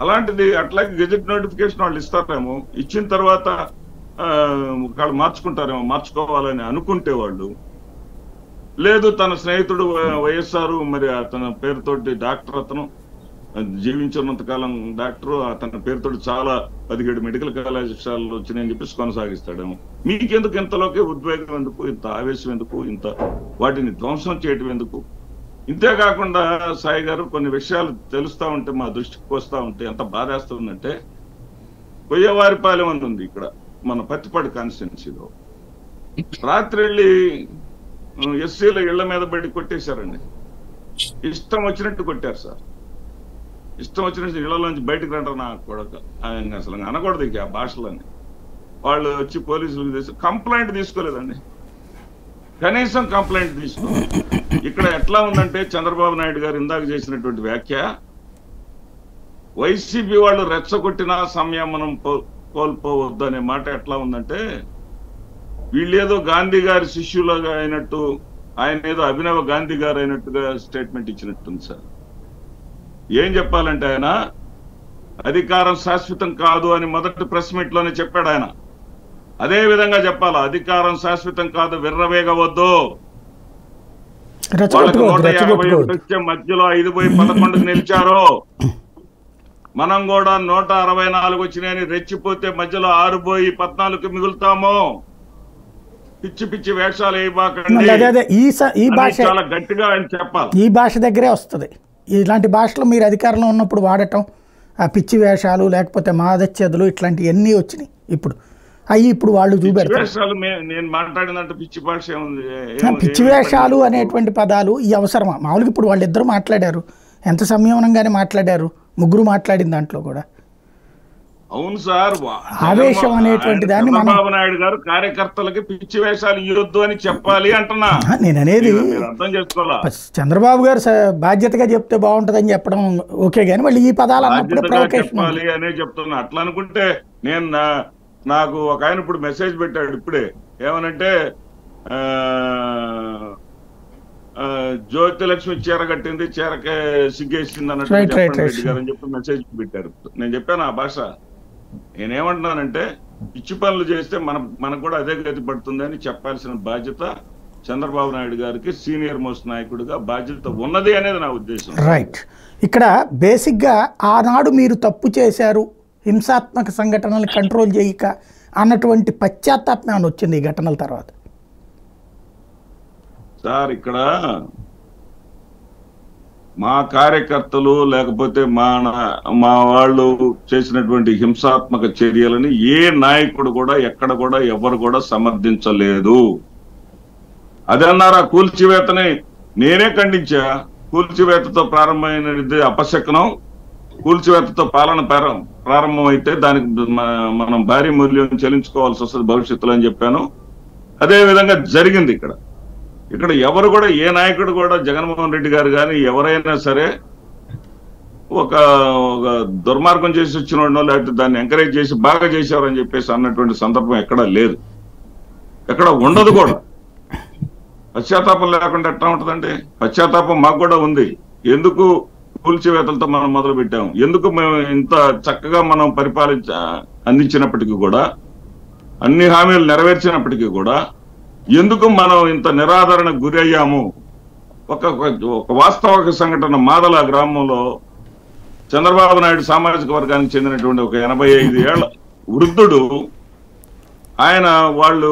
Speaker 5: అలాంటిది అట్లాగే గెజెట్ నోటిఫికేషన్ వాళ్ళు ఇస్తారేమో, ఇచ్చిన తర్వాత వాళ్ళు మార్చుకుంటారేమో, మార్చుకోవాలని అనుకుంటే వాళ్ళు లేదు. తన స్నేహితుడు వైఎస్ఆర్, మరి అతని పేరుతోటి డాక్టర్, అతను జీవించినంతకాలం డాక్టరు, అతని పేరుతోటి చాలా 17 మెడికల్ కళాశాలలు వచ్చినాయని చెప్పేసి కొనసాగిస్తాడేమో. మీకెందుకు ఇంతలోకే ఉద్వేగం ఎందుకు, ఇంత ఆవేశం ఎందుకు, ఇంత వాటిని ధ్వంసం చేయటం ఎందుకు? ఇంతేకాకుండా సాయి గారు కొన్ని విషయాలు తెలుస్తా ఉంటే, మా దృష్టికి వస్తా ఉంటే ఎంత బాధేస్తుందంటే, కొయ్యవారిపాలెం అని ఉంది ఇక్కడ మన పత్తిపాడు కాన్స్టిట్యున్సీలో. రాత్రి వెళ్ళి ఎస్సీల ఇళ్ల మీద బయట కొట్టేశారండి. ఇష్టం వచ్చినట్టు కొట్టారు సార్, ఇష్టం వచ్చినట్టు. ఇళ్లలోంచి బయటకు రంటారు నా కొడక, అసలు అనకూడదు ఇక ఆ భాషలని. వాళ్ళు వచ్చి పోలీసులకు చేసి కంప్లైంట్ తీసుకోలేదండి, కనీసం కంప్లైంట్ తీసుకోలేదు. ఇక్కడ ఎట్లా ఉందంటే, చంద్రబాబు నాయుడు గారు ఇందాక చేసినటువంటి వ్యాఖ్య, వైసీపీ వాళ్ళు రెచ్చగొట్టిన సంయమనం కోల్పోవద్దు అనే మాట ఎట్లా ఉందంటే, వీళ్ళేదో గాంధీ గారి శిష్యులుగా అయినట్టు, ఆయన ఏదో అభినవ గాంధీ గారు అయినట్టుగా స్టేట్మెంట్ ఇచ్చినట్టుంది సార్. ఏం చెప్పాలంటే, ఆయన అధికారం శాశ్వతం కాదు అని మొదటి ప్రెస్ మీట్ లోనే చెప్పాడు ఆయన. అదే విధంగా చెప్పాలా, అధికారం శాశ్వతం కాదు, విర్రవేగవద్దు. వాళ్ళకి 150 వచ్చే మధ్యలో 5-11 నిలిచారు. మనం కూడా 164 వచ్చినాయని రెచ్చిపోతే మధ్యలో 6-14 మిగులుతాము. పిచ్చి పిచ్చి వేషాలు వేయబాకండి. చాలా గట్టిగా ఆయన చెప్పాలి.
Speaker 1: ఈ భాష దగ్గరే వస్తుంది. ఇలాంటి భాషలో మీరు అధికారంలో ఉన్నప్పుడు వాడటం, ఆ పిచ్చి వేషాలు లేకపోతే మాదచ్చేదులు ఇట్లాంటివన్నీ వచ్చినాయి. ఇప్పుడు వాళ్ళు చూపెడతారు.
Speaker 5: నేను మాట్లాడినంటే పిచ్చి భాష ఏముంది?
Speaker 1: పిచ్చి వేషాలు అనేటువంటి పదాలు ఈ అవసరమా? మామూలుగా ఇప్పుడు వాళ్ళిద్దరూ మాట్లాడారు, ఎంత సంయమనంగానే మాట్లాడారు, ముగ్గురు మాట్లాడిన దాంట్లో కూడా.
Speaker 5: అవును సార్,
Speaker 1: ఆవేశం అనేటువంటి దాన్ని
Speaker 5: చంద్రబాబు నాయుడు గారు కార్యకర్తలకి పిచ్చి వేషాలు ఇవ్వద్దు అని చెప్పాలి అంటున్నా.
Speaker 1: నేను అనేది
Speaker 5: అర్థం చేసుకోవాలా,
Speaker 1: చంద్రబాబు గారు బాధ్యతగా చెప్తే బాగుంటదని చెప్పడం ఓకే, కానీ మళ్ళీ ఈ పదాలు అన్నప్పుడు
Speaker 5: చెప్పాలి అనే చెప్తున్నా. అట్లా అనుకుంటే నేను నాకు ఒక ఆయన ఇప్పుడు మెసేజ్ పెట్టాడు ఇప్పుడే, ఏమనంటే జ్యోతిలక్ష్మి చీర కట్టింది, చీరకే సిగ్గేసింది అన్నట్టు రెడ్డి గారు అని చెప్పి మెసేజ్ పెట్టారు. నేను చెప్పాను ఆ భాష. నేనేమంటున్నానంటే, పిచ్చి పనులు చేస్తే మనకు కూడా అదే గతి పడుతుంది అని చెప్పాల్సిన బాధ్యత చంద్రబాబు నాయుడు గారికి సీనియర్ మోస్ట్ నాయకుడిగా బాధ్యత ఉన్నది అనేది నా ఉద్దేశం.
Speaker 1: రైట్. ఇక్కడ బేసిక్గా ఆనాడు మీరు తప్పు చేశారు, హింసాత్మక సంఘటనలు కంట్రోల్ చేయక అన్నటువంటి పశ్చాత్తాపం వచ్చింది ఈ ఘటనల తర్వాత.
Speaker 5: సార్, ఇక్కడ మా కార్యకర్తలు లేకపోతే మా వాళ్ళు చేసినటువంటి హింసాత్మక చర్యలని ఏ నాయకుడు కూడా ఎక్కడ కూడా ఎవరు కూడా సమర్థించలేదు. అదన్నారా కూల్చివేతని నేనే ఖండించా. కూల్చివేతతో ప్రారంభమైనది అపశకనం. కూల్చివేతతో పాలన ప్రారంభమైతే దానికి మనం భారీ మూల్యం చెల్లించుకోవాల్సి వస్తుంది భవిష్యత్తులో అని చెప్పాను. అదే విధంగా జరిగింది. ఇక్కడ ఎవరు కూడా, ఏ నాయకుడు కూడా, జగన్మోహన్ రెడ్డి గారు కానీ ఎవరైనా సరే ఒక దుర్మార్గం చేసి వచ్చిన లేకపోతే దాన్ని ఎంకరేజ్ చేసి బాగా చేశారని చెప్పేసి అన్నటువంటి సందర్భం ఎక్కడా లేదు, ఎక్కడ ఉండదు కూడా. పశ్చాత్తాపం లేకుండా ఎట్లా ఉంటుందండి? పశ్చాత్తాపం మాకు కూడా ఉంది. ఎందుకు కూల్చివేతలతో మనం మొదలు పెట్టాము, ఎందుకు మేము ఇంత చక్కగా మనం అందించినప్పటికీ కూడా, అన్ని హామీలు నెరవేర్చినప్పటికీ కూడా ఎందుకు మనం ఇంత నిరాదరణకు గురి అయ్యాము? ఒక వాస్తవిక సంఘటన, మాదల గ్రామంలో చంద్రబాబు నాయుడు సామాజిక వర్గానికి చెందినటువంటి ఒక 85 ఏళ్ల వృద్ధుడు, ఆయన వాళ్ళు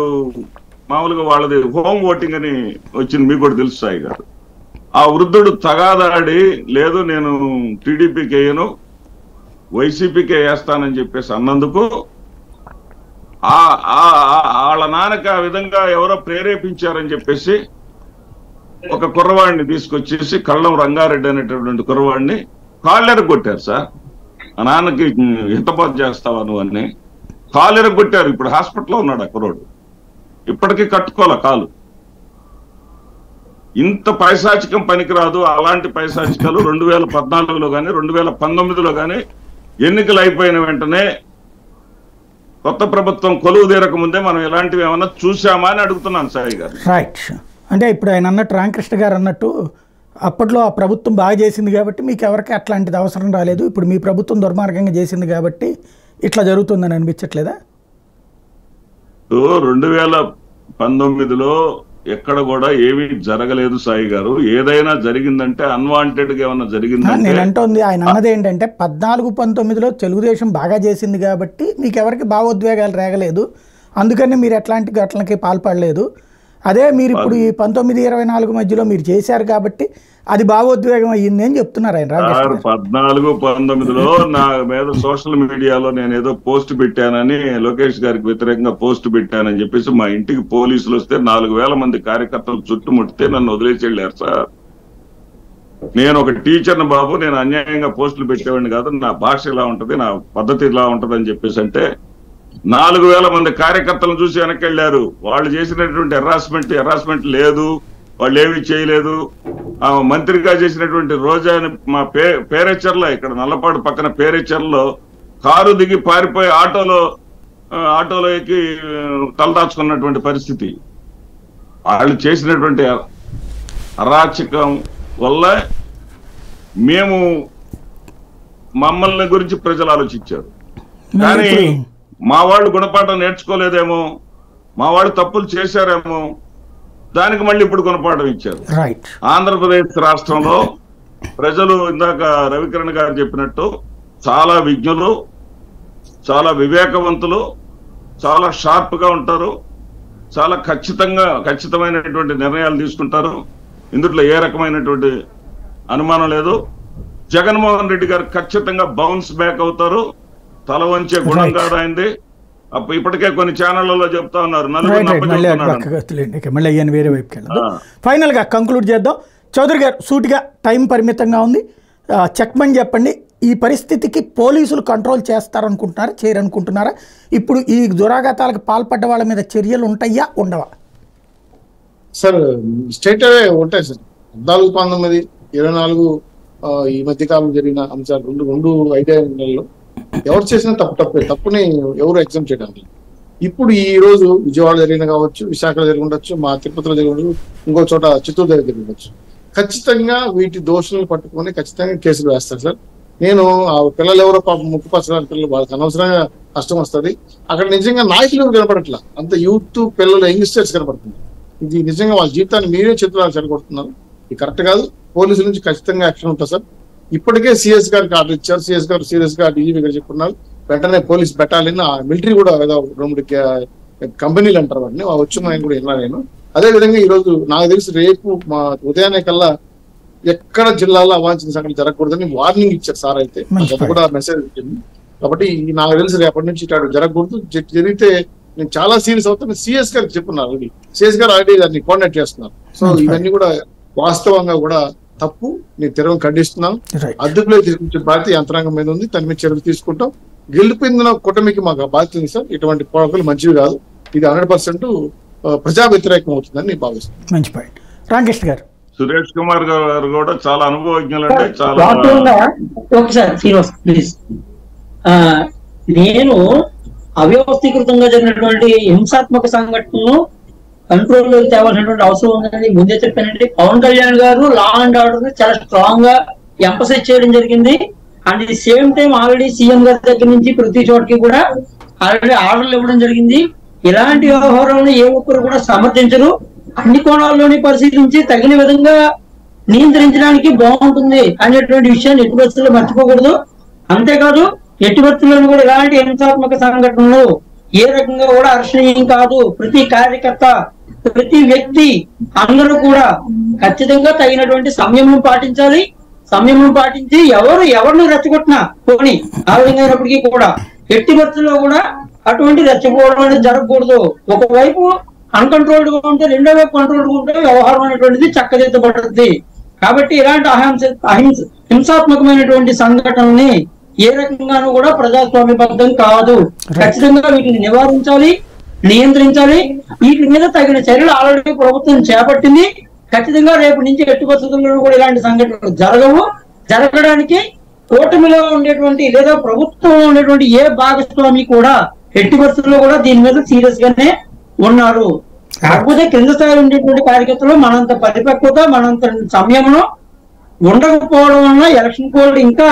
Speaker 5: మామూలుగా వాళ్ళది హోమ్ ఓటింగ్ అని వచ్చింది, మీకు కూడా తెలుసు సాయి గారు. ఆ వృద్ధుడు తగాదాడి, లేదు నేను టీడీపీకి వేయను వైసీపీకే వేస్తానని చెప్పేసి అన్నందుకు వాళ్ళ నాన్నకి ఆ విధంగా ఎవరో ప్రేరేపించారని చెప్పేసి ఒక కుర్రవాడిని తీసుకొచ్చేసి, కళ్ళం రంగారెడ్డి అనేటటువంటి కుర్రవాడిని కాళ్ళెరకు కొట్టారు సార్. ఆ నాన్నకి హితబాత్ చేస్తావా నువ్వు అని కాళ్ళెరకు కొట్టారు. ఇప్పుడు హాస్పిటల్లో ఉన్నాడు ఆ కుర్రోడు, ఇప్పటికీ కట్టుకోలే కాలు. ఇంత పైశాచికం పనికిరాదు. అలాంటి పైశాచికాలు 2014లో కానీ 2019లో కానీ ఎన్నికలు అయిపోయిన వెంటనే కొత్త ప్రభుత్వం కొలువు తీరక ముందే మనం ఇలాంటివి ఏమన్నా చూసామా అని అడుగుతున్నాను సాయి గారు.
Speaker 1: రైట్. అంటే ఇప్పుడు ఆయన అన్నట్టు, రామకృష్ణ గారు అన్నట్టు, అప్పట్లో ఆ ప్రభుత్వం బాగా చేసింది కాబట్టి మీకు ఎవరికి అట్లాంటిది అవసరం రాలేదు, ఇప్పుడు మీ ప్రభుత్వం దుర్మార్గంగా చేసింది కాబట్టి ఇట్లా జరుగుతుందని అనిపించట్లేదా?
Speaker 5: 2019లో ఎక్కడ కూడా ఏమీ జరగలేదు సాయి గారు. ఏదైనా జరిగిందంటే అన్వాంటెడ్ గా ఏమన్నా జరిగిందంటే,
Speaker 1: నేను అంటోంది, ఆయన అన్నది ఏంటంటే 14-19లో తెలుగుదేశం బాగా చేసింది కాబట్టి మీకు ఎవరికి భావోద్వేగాలు రేగలేదు, అందుకని మీరు ఎట్లాంటి ఘటనలకి పాల్పడలేదు. అదే మీరు ఇప్పుడు ఈ 19-24 మధ్యలో మీరు చేశారు కాబట్టి అది భావోద్వేగం అయ్యింది అని చెప్తున్నారు ఆయన.
Speaker 5: 14-19లో నా మీద సోషల్ మీడియాలో నేను ఏదో పోస్ట్ పెట్టానని, లోకేష్ గారికి వ్యతిరేకంగా పోస్ట్ పెట్టానని చెప్పేసి మా ఇంటికి పోలీసులు వస్తే 4000 మంది కార్యకర్తలు చుట్టుముట్టితే నన్ను వదిలేసి వెళ్ళారు సార్. నేను ఒక టీచర్ని బాబు, నేను అన్యాయంగా పోస్టులు పెట్టేవాడిని కాదు, నా భాష ఇలా ఉంటది, నా పద్ధతి ఇలా ఉంటది అని చెప్పేసి అంటే 4000 మంది కార్యకర్తలను చూసి వెనక్కి వెళ్ళారు. వాళ్ళు చేసినటువంటి హెరాస్మెంట్ లేదు, వాళ్ళు ఏమీ చేయలేదు. మంత్రిగా చేసినటువంటి రోజా మా పేరెచ్చర్లో, ఇక్కడ నల్లపాడు పక్కన పేరెచ్చర్లో కారు దిగి పారిపోయి ఆటోలో ఆటోలో ఎక్కి తలదాచుకున్నటువంటి పరిస్థితి. వాళ్ళు చేసినటువంటి అరాచకం వల్ల మమ్మల్ని గురించి ప్రజలు ఆలోచించారు. కానీ మా వాళ్ళు గుణపాఠం నేర్చుకోలేదేమో, మా వాళ్ళు తప్పులు చేశారేమో, దానికి మళ్ళీ ఇప్పుడు గుణపాఠం ఇచ్చారు. ఆంధ్రప్రదేశ్ రాష్ట్రంలో ప్రజలు ఇందాక రవికిరణ్ గారు చెప్పినట్టు చాలా విజ్ఞులు, చాలా వివేకవంతులు, చాలా షార్ప్ గా ఉంటారు, చాలా ఖచ్చితమైనటువంటి నిర్ణయాలు తీసుకుంటారు. ఇందులో ఏ రకమైనటువంటి అనుమానం లేదు. జగన్మోహన్ రెడ్డి గారు ఖచ్చితంగా బౌన్స్ బ్యాక్ అవుతారు. తల వంచే గుణం కాదు ఆయనది. ఇప్పటికే కొన్ని ఛానళ్లలో చెప్తా ఉన్నారు.
Speaker 1: ఫైనల్ గా కంక్లూడ్ చేద్దాం. చౌదరి గారు సూటిగా, టైం పరిమితంగా ఉంది, చెక్మని చెప్పండి. ఈ పరిస్థితికి పోలీసులు కంట్రోల్ చేస్తారనుకుంటున్నారా, చేయరనుకుంటున్నారా? ఇప్పుడు ఈ దురాఘాతాలకు పాల్పడ్డ వాళ్ళ మీద చర్యలు ఉంటాయా, ఉండవా?
Speaker 2: సార్ స్ట్రైట్ అవే ఉంటాయి సార్. 14, 19, 24 ఈ మధ్య కాలం జరిగిన అంశాలు రెండు 5 నెలల్లో ఎవరు చేసినా తప్పుని ఎవరు ఎగ్జామ్ చేయడానికి. ఇప్పుడు ఈ రోజు విజయవాడ జరిగిన కావచ్చు, విశాఖలో జరిగి ఉండొచ్చు, మా తిరుపతిలో జరిగి ఉండొచ్చు, ఇంకో చోట చిత్తూరు దగ్గర జరిగి ఉండొచ్చు. ఖచ్చితంగా వీటి దోషులను పట్టుకొని ఖచ్చితంగా కేసులు వేస్తారు సార్. నేను ఆ పిల్లలు ఎవరో పాపం ముక్కుపచ్చని పిల్లలు, వాళ్ళకి అనవసరంగా కష్టం వస్తుంది. అక్కడ నిజంగా నాయకులు కనపడట్లా, అంత యూత్ పిల్లలు, యంగ్స్టర్స్ కనపడుతుంది. ఇది నిజంగా వాళ్ళ జీవితాన్ని మీరే చేతులు చెడగొడుతున్నారు. ఇది కరెక్ట్ కాదు. పోలీసుల నుంచి ఖచ్చితంగా యాక్షన్ ఉంటుంది సార్. ఇప్పటికే సిఎస్ గారికి ఆర్డర్ ఇచ్చారు. సిఎస్ గారు సీరియస్ గా డీజీపీ గారు చెప్పుకున్నారు. వెంటనే పోలీస్ బెటాలియన్, మిలిటరీ కూడా ఏదో 2 కంపెనీలు అంటారు వాటిని, వచ్చి మనం కూడా విన్నా నేను. అదే విధంగా ఈ రోజు నాకు తెలిసి రేపు మా ఉదయాన్నే కల్లా ఎక్కడ జిల్లాలో అవాంఛనీయ సంఘటనలు జరగకూడదని వార్నింగ్ ఇచ్చారు సార్. అయితే అది కూడా మెసేజ్ వచ్చింది. కాబట్టి నాకు తెలిసి రేపటి నుంచి ఇటు జరగకూడదు. జరిగితే నేను చాలా సీరియస్ అవుతాను. సిఎస్ గారికి చెప్పున్నారు. సిఎస్ గారు ఆల్రెడీ దాన్ని కోఆర్డినేట్ చేస్తున్నారు. సో ఇవన్నీ కూడా వాస్తవంగా కూడా తప్పు. నేను తెరవని ఖండిస్తున్నాను. అదుపులో తీసుకొచ్చే బాధ్యత యంత్రాంగం మీద ఉంది. దాని మీద చర్యలు తీసుకుంటాం. గెలిపోయిందిన కూటమికి మాకు బాధ్యత ఉంది సార్. ఇటువంటి పోరాటాలు మంచివి కాదు. ఇది 100% ప్రజా వ్యతిరేకం అవుతుందని నేను భావిస్తున్నాను.
Speaker 1: మంచి పాయింట్. రామకృష్ణ గారు,
Speaker 5: సురేష్ కుమార్ గారు కూడా చాలా అనుభవజ్ఞులంటే చాలా.
Speaker 3: నేను అవ్యవస్థీకృతంగా జరిగినటువంటి హింసాత్మక సంఘటనను కంట్రోల్ లోకి తేవాల్సినటువంటి అవసరం ఉందని ముందే చెప్పానండి. పవన్ కళ్యాణ్ గారు లా అండ్ ఆర్డర్ చాలా స్ట్రాంగ్ గా ఎంపసైజ్ చేయడం జరిగింది. And the same time already CM గారి దగ్గర నుంచి ప్రతి చోటకి కూడా ఆల్రెడీ ఆర్డర్లు ఇవ్వడం జరిగింది. ఇలాంటి వ్యవహారాలను ఏ ఒక్కరు కూడా సమర్థించరు. అన్ని కోణాల్లోని పరిశీలించి తగిన విధంగా నియంత్రించడానికి బాగుంటుంది అనేటువంటి విషయాన్ని ఎట్టి పరిస్థితుల్లో మర్చిపోకూడదు. అంతేకాదు ఎట్టి పరిస్థితుల్లో కూడా ఇలాంటి హింసాత్మక సంఘటనలు ఏ రకంగా కూడా హర్షణీయం కాదు. ప్రతి కార్యకర్త, ప్రతి వ్యక్తి అందరూ కూడా ఖచ్చితంగా తగినటువంటి సంయమనం పాటించాలి. సంయమనం పాటించి ఎవరిని రెచ్చగొట్టినా పోనీ ఆ విధంగా అయినప్పటికీ కూడా ఎట్టి పరిస్థితుల్లో కూడా అటువంటి రెచ్చగొట్టడం అనేది జరగకూడదు. ఒకవైపు అన్కంట్రోల్డ్ గా ఉంటే రెండో వైపు కంట్రోల్డ్ గా ఉంటే వ్యవహారం అనేటువంటిది చక్కదిద్దబడుతుంది. కాబట్టి ఇలాంటి హింసాత్మకమైనటువంటి సంఘటనల్ని ఏ రకంగానూ కూడా ప్రజాస్వామ్యబద్ధం కాదు. ఖచ్చితంగా వీటిని నివారించాలి, నియంత్రించాలి. వీటి మీద తగిన చర్యలు ఆల్రెడీ ప్రభుత్వం చేపట్టింది. ఖచ్చితంగా రేపు నుంచి ఎట్టి పరిస్థితుల్లో కూడా ఇలాంటి సంఘటనలు జరగవు. జరగడానికి కూటమిలో ఉండేటువంటి లేదా ప్రభుత్వంలో ఉండేటువంటి ఏ భాగస్వామి కూడా ఎట్టి పరిస్థితుల్లో కూడా దీని మీద సీరియస్ గానే ఉన్నారు. కాకపోతే కింద స్థాయిలో ఉండేటువంటి కార్యకర్తలు మనంత పరిపక్వత, మనంత సంయమనం ఉండకపోవడం వల్ల ఎలక్షన్ కోడ్ ఇంకా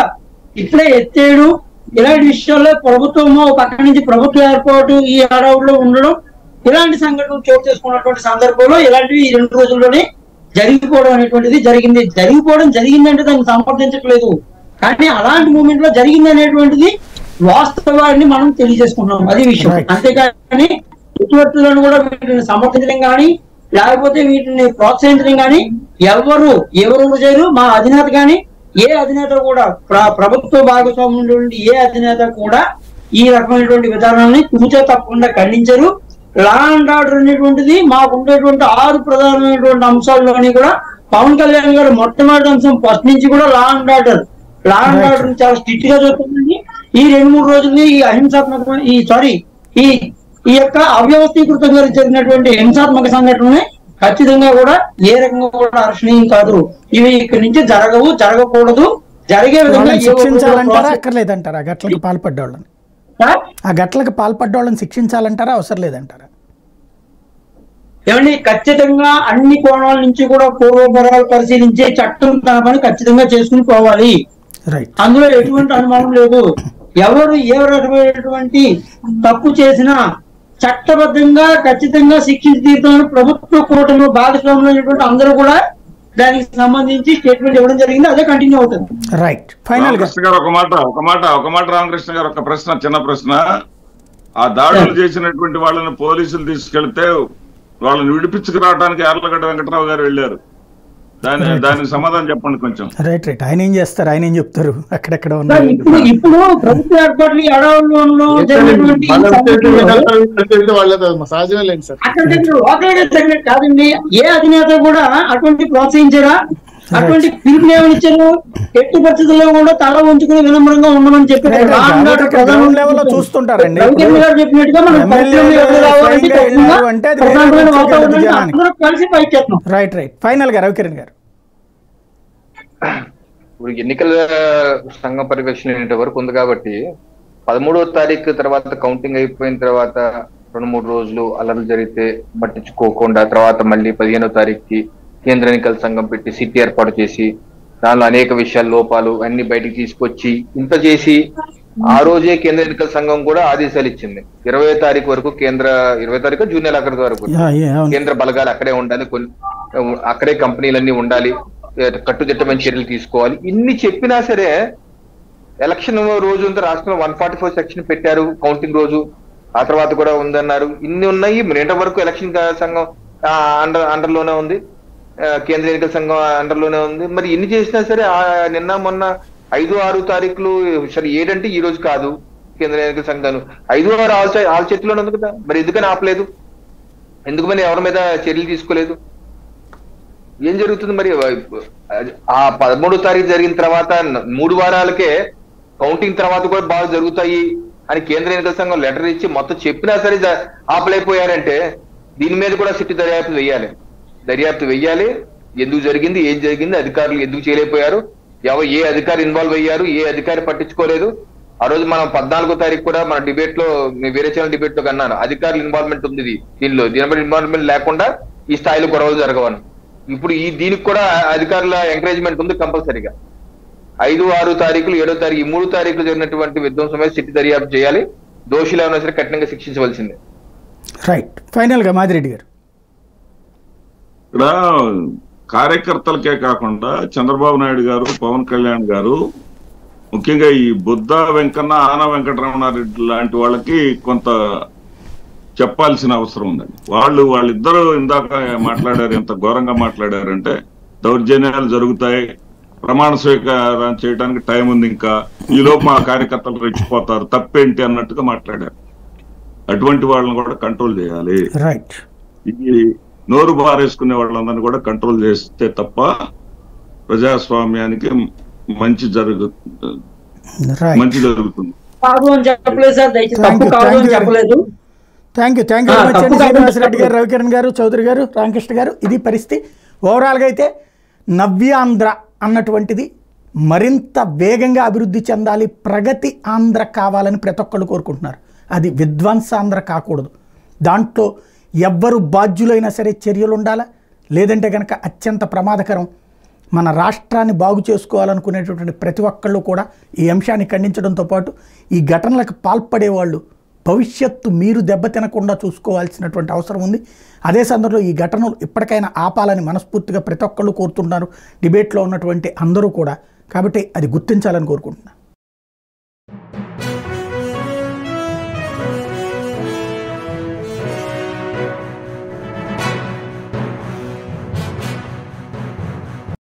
Speaker 3: ఇట్లే ఎత్తేయడం, ఇలాంటి విషయాల్లో ప్రభుత్వము పక్క నుంచి ప్రభుత్వ ఏర్పాటు ఈ హడావుడిలో ఉండడం, ఇలాంటి సంఘటనలు చోటు చేసుకున్నటువంటి సందర్భంలో ఇలాంటివి ఈ 2 రోజుల్లోనే జరిగిపోవడం అనేటువంటిది జరిగింది. జరిగిందంటే దాన్ని సమర్థించట్లేదు, కానీ అలాంటి మూమెంట్ లో జరిగింది అనేటువంటిది వాస్తవాన్ని మనం తెలియజేసుకుంటున్నాం. అది విషయం. అంతేకాని ఇటువంటిలను కూడా వీటిని సమర్థించడం కానీ లేకపోతే వీటిని ప్రోత్సహించడం కానీ ఎవరు చేయరు. మా అధినేత కానీ ఏ అధినేత కూడా ప్రభుత్వ భాగస్వామ్యం ఉన్నటువంటి ఏ అధినేత కూడా ఈ రకమైనటువంటి విధానాన్ని తూచా తప్పకుండా ఖండించరు. లా అండ్ ఆర్డర్ అనేటువంటిది మాకు ఉండేటువంటి 6 ప్రధానమైనటువంటి అంశాల్లోని కూడా పవన్ కళ్యాణ్ గారు మొట్టమొదటి అంశం ఫస్ట్ నుంచి కూడా లా అండ్ ఆర్డర్ చాలా స్ట్రిక్ట్ గా చూస్తుంది. ఈ 2-3 రోజుల్ని ఈ అహింసాత్మక ఈ యొక్క అవ్యవస్థీకృతంగా జరిగినటువంటి హింసాత్మక సంఘటనని ఖచ్చితంగా కూడా ఏ రకంగా కూడా హర్షణీయం కాదు. ఇవి ఇక్కడి నుంచి జరగకూడదు. జరిగే విధంగా
Speaker 1: శిక్షించాలంటారా, అక్కర్లేదంటారా గట్లకి పాల్పడ్డ వాళ్ళని? ఆ ఘటనలకు పాల్పడ్డ వాళ్ళని శిక్షించాలంటారా, అవసరం లేదంటారా?
Speaker 3: ఏమండి, ఖచ్చితంగా అన్ని కోణాల నుంచి కూడా పూర్వపరాలు పరిశీలించే చట్టం తన పని ఖచ్చితంగా చేసుకుని పోవాలి.
Speaker 1: రైట్.
Speaker 3: అందులో ఎటువంటి అనుమానం లేదు. ఎవరు ఏ రకమైనటువంటి తప్పు చేసినా చట్టబద్ధంగా ఖచ్చితంగా శిక్షించి తీరుతామని ప్రభుత్వ కూటమిలో భాగస్వాములైనటువంటి అందరూ కూడా దానికి సంబంధించి స్టేట్మెంట్ ఇవ్వడం జరిగింది. అదే కంటిన్యూ అవుతుంది.
Speaker 1: రైట్. ఫైనల్ గా
Speaker 5: గారు ఒక మాట రామకృష్ణ గారు ఒక ప్రశ్న, చిన్న ప్రశ్న. ఆ దాడులు చేసినటువంటి వాళ్ళని పోలీసులు తీసుకెళ్తే వాళ్ళని విడిపించుకురావడానికి యార్లగడ్డ వెంకటరావు గారు వెళ్ళారు. దానికి సమాధానం చెప్పండి కొంచెం.
Speaker 1: రైట్. ఆయన ఏం చేస్తారు, ఆయన ఏం చెప్తారు? అక్కడెక్కడ
Speaker 3: ఇప్పుడు ప్రభుత్వ ఏర్పాట్లు ఎడవల్లో
Speaker 2: సహజమే లేదు సార్.
Speaker 3: అటువంటి లోకల్ గా తగినట్టు కాదండి. ఏ అధినేత కూడా అటువంటి ప్రోత్సహించారా? అటువంటి పిలుపుని ఏమనిచ్చారు? ఎట్టి పరిస్థితుల్లో కూడా తల ఉంచుకుని వినమ్రంగా ఉండమని చెప్పారు.
Speaker 1: గ్రౌండ్ లెవెల్ లో చూస్తుంటారండి.
Speaker 3: రవికిరణ్ గారు చెప్పినట్టుగా మనం కలిసి పైకెత్తాం.
Speaker 1: రైట్. ఫైనల్ గా రవికిరణ్ గారు,
Speaker 4: ఇప్పుడు ఎన్నికల సంఘం పర్యవేక్షణ వరకు ఉంది కాబట్టి 13వ తారీఖు తర్వాత కౌంటింగ్ అయిపోయిన తర్వాత 2-3 రోజులు అల్లర్లు జరిగితే పట్టించుకోకుండా తర్వాత మళ్ళీ 15వ తారీఖుకి కేంద్ర ఎన్నికల సంఘం పెట్టి సిట్ ఏర్పాటు చేసి దానిలో అనేక విషయాల లోపాలు అన్ని బయటికి తీసుకొచ్చి ఇంత చేసి ఆ రోజే కేంద్ర ఎన్నికల సంఘం కూడా ఆదేశాలు ఇచ్చింది. 20వ తారీఖు వరకు 20వ తారీఖు జూన్ నెలాఖరు వరకు కేంద్ర బలగాలు అక్కడే ఉండాలి, అక్కడే కంపెనీలన్నీ ఉండాలి, కట్టుదిట్టమైన చర్యలు తీసుకోవాలి. ఇన్ని చెప్పినా సరే ఎలక్షన్ రోజు అంతా రాష్ట్రంలో 144 సెక్షన్ పెట్టారు కౌంటింగ్ రోజు. ఆ తర్వాత కూడా ఉందన్నారు. ఇన్ని ఉన్నాయి. నిన్న వరకు ఎలక్షన్ సంఘం అండర్లోనే ఉంది, కేంద్ర ఎన్నికల సంఘం అండర్లోనే ఉంది. మరి ఎన్ని చేసినా సరే నిన్న మొన్న 5-6 తారీఖులు, సరే 7 అంటే ఈ రోజు కాదు, కేంద్ర ఎన్నికల సంఘం 5-6 ఆల్ చేతిలోనే ఉంది కదా. మరి ఎందుకని ఆపలేదు? ఎందుకు మరి ఎవరి మీద చర్యలు తీసుకోలేదు? ఏం జరుగుతుంది మరి? ఆ 13వ తారీఖు జరిగిన తర్వాత 3 వారాలకే కౌంటింగ్ తర్వాత కూడా బాగా జరుగుతాయి అని కేంద్ర ఎన్నికల సంఘం లెటర్ ఇచ్చి మొత్తం చెప్పినా సరే ఆపలేకపోయారంటే దీని మీద కూడా సిట్ దర్యాప్తు వెయ్యాలి. ఎందుకు జరిగింది, ఏం జరిగింది, అధికారులు ఎందుకు చేయలేకపోయారు, ఏ అధికారి ఇన్వాల్వ్ అయ్యారు, ఏ అధికారి పట్టించుకోలేదు. ఆ రోజు మనం 14వ తారీఖు కూడా మన డిబేట్ లో, వేరే ఛానల్ డిబేట్ లో కన్నాను, అధికారుల ఇన్వాల్వ్మెంట్ ఉంది దీనిలో. దీనిపై ఇన్వాల్వ్మెంట్ లేకుండా ఈ స్థాయిలో గొడవలు జరగవను. ఇప్పుడు దీనికి కూడా అధికారుల ఎంకరేజ్మెంట్ ఉంది కంపల్సరీగా. 5-6 తారీఖులు, 7వ తారీఖు, ఈ 3 తారీఖులు జరిగినటువంటి విధ్వంసం మీద సిట్ దర్యాప్తు చేయాలి. దోషులు ఏమైనా సరే కఠినంగా శిక్షించవలసిందే.
Speaker 1: రైట్. ఫైనల్ గా మాదిరెడ్డి గారు,
Speaker 5: ఇక్కడ కార్యకర్తలకే కాకుండా చంద్రబాబు నాయుడు గారు, పవన్ కళ్యాణ్ గారు, ముఖ్యంగా ఈ బుద్ధ వెంకన్న, ఆన వెంకటరమణారెడ్డి లాంటి వాళ్ళకి కొంత చెప్పాల్సిన అవసరం ఉందండి. వాళ్ళిద్దరూ ఇందాక మాట్లాడారు, ఎంత ఘోరంగా మాట్లాడారంటే దౌర్జన్యాలు జరుగుతాయి, ప్రమాణ స్వీకారం చేయడానికి టైం ఉంది, ఇంకా ఈలోపు మా కార్యకర్తలు రెచ్చిపోతారు, తప్పేంటి అన్నట్టుగా మాట్లాడారు. అటువంటి వాళ్ళని కూడా కంట్రోల్ చేయాలి.
Speaker 1: రైట్.
Speaker 5: ఇది నోరు బారేసుకునే వాళ్ళందరినీ కూడా కంట్రోల్ చేస్తే తప్ప ప్రజాస్వామ్యానికి మంచి జరుగుతుంది.
Speaker 3: కాదు అని చెప్పలేదు సార్, తప్పు కాదు అని చెప్పలేదు.
Speaker 1: థ్యాంక్ యూ శ్రీనివాసరెడ్డి గారు, రవికిరణ్ గారు, చౌదరి గారు, రామకృష్ణ గారు. ఇది పరిస్థితి. ఓవరాల్గా అయితే నవ్యాంధ్ర అన్నటువంటిది మరింత వేగంగా అభివృద్ధి చెందాలి, ప్రగతి ఆంధ్ర కావాలని ప్రతి ఒక్కళ్ళు కోరుకుంటున్నారు. అది విధ్వంసాంధ్ర కాకూడదు. దాంట్లో ఎవ్వరు బాధ్యులైనా సరే చర్యలు ఉండాలా, లేదంటే కనుక అత్యంత ప్రమాదకరం. మన రాష్ట్రాన్ని బాగు చేసుకోవాలనుకునేటటువంటి ప్రతి ఒక్కళ్ళు కూడా ఈ అంశాన్ని ఖండించడంతో పాటు ఈ ఘటనలకు పాల్పడేవాళ్ళు భవిష్యత్తు మీరు దెబ్బతినకుండా చూసుకోవాల్సినటువంటి అవసరం ఉంది. అదే సందర్భంలో ఈ ఘటనలు ఇప్పటికైనా ఆపాలని మనస్ఫూర్తిగా ప్రతి ఒక్కళ్ళు కోరుతున్నారు, డిబేట్లో ఉన్నటువంటి అందరూ కూడా. కాబట్టి అది గుర్తించాలని కోరుకుంటున్నాను.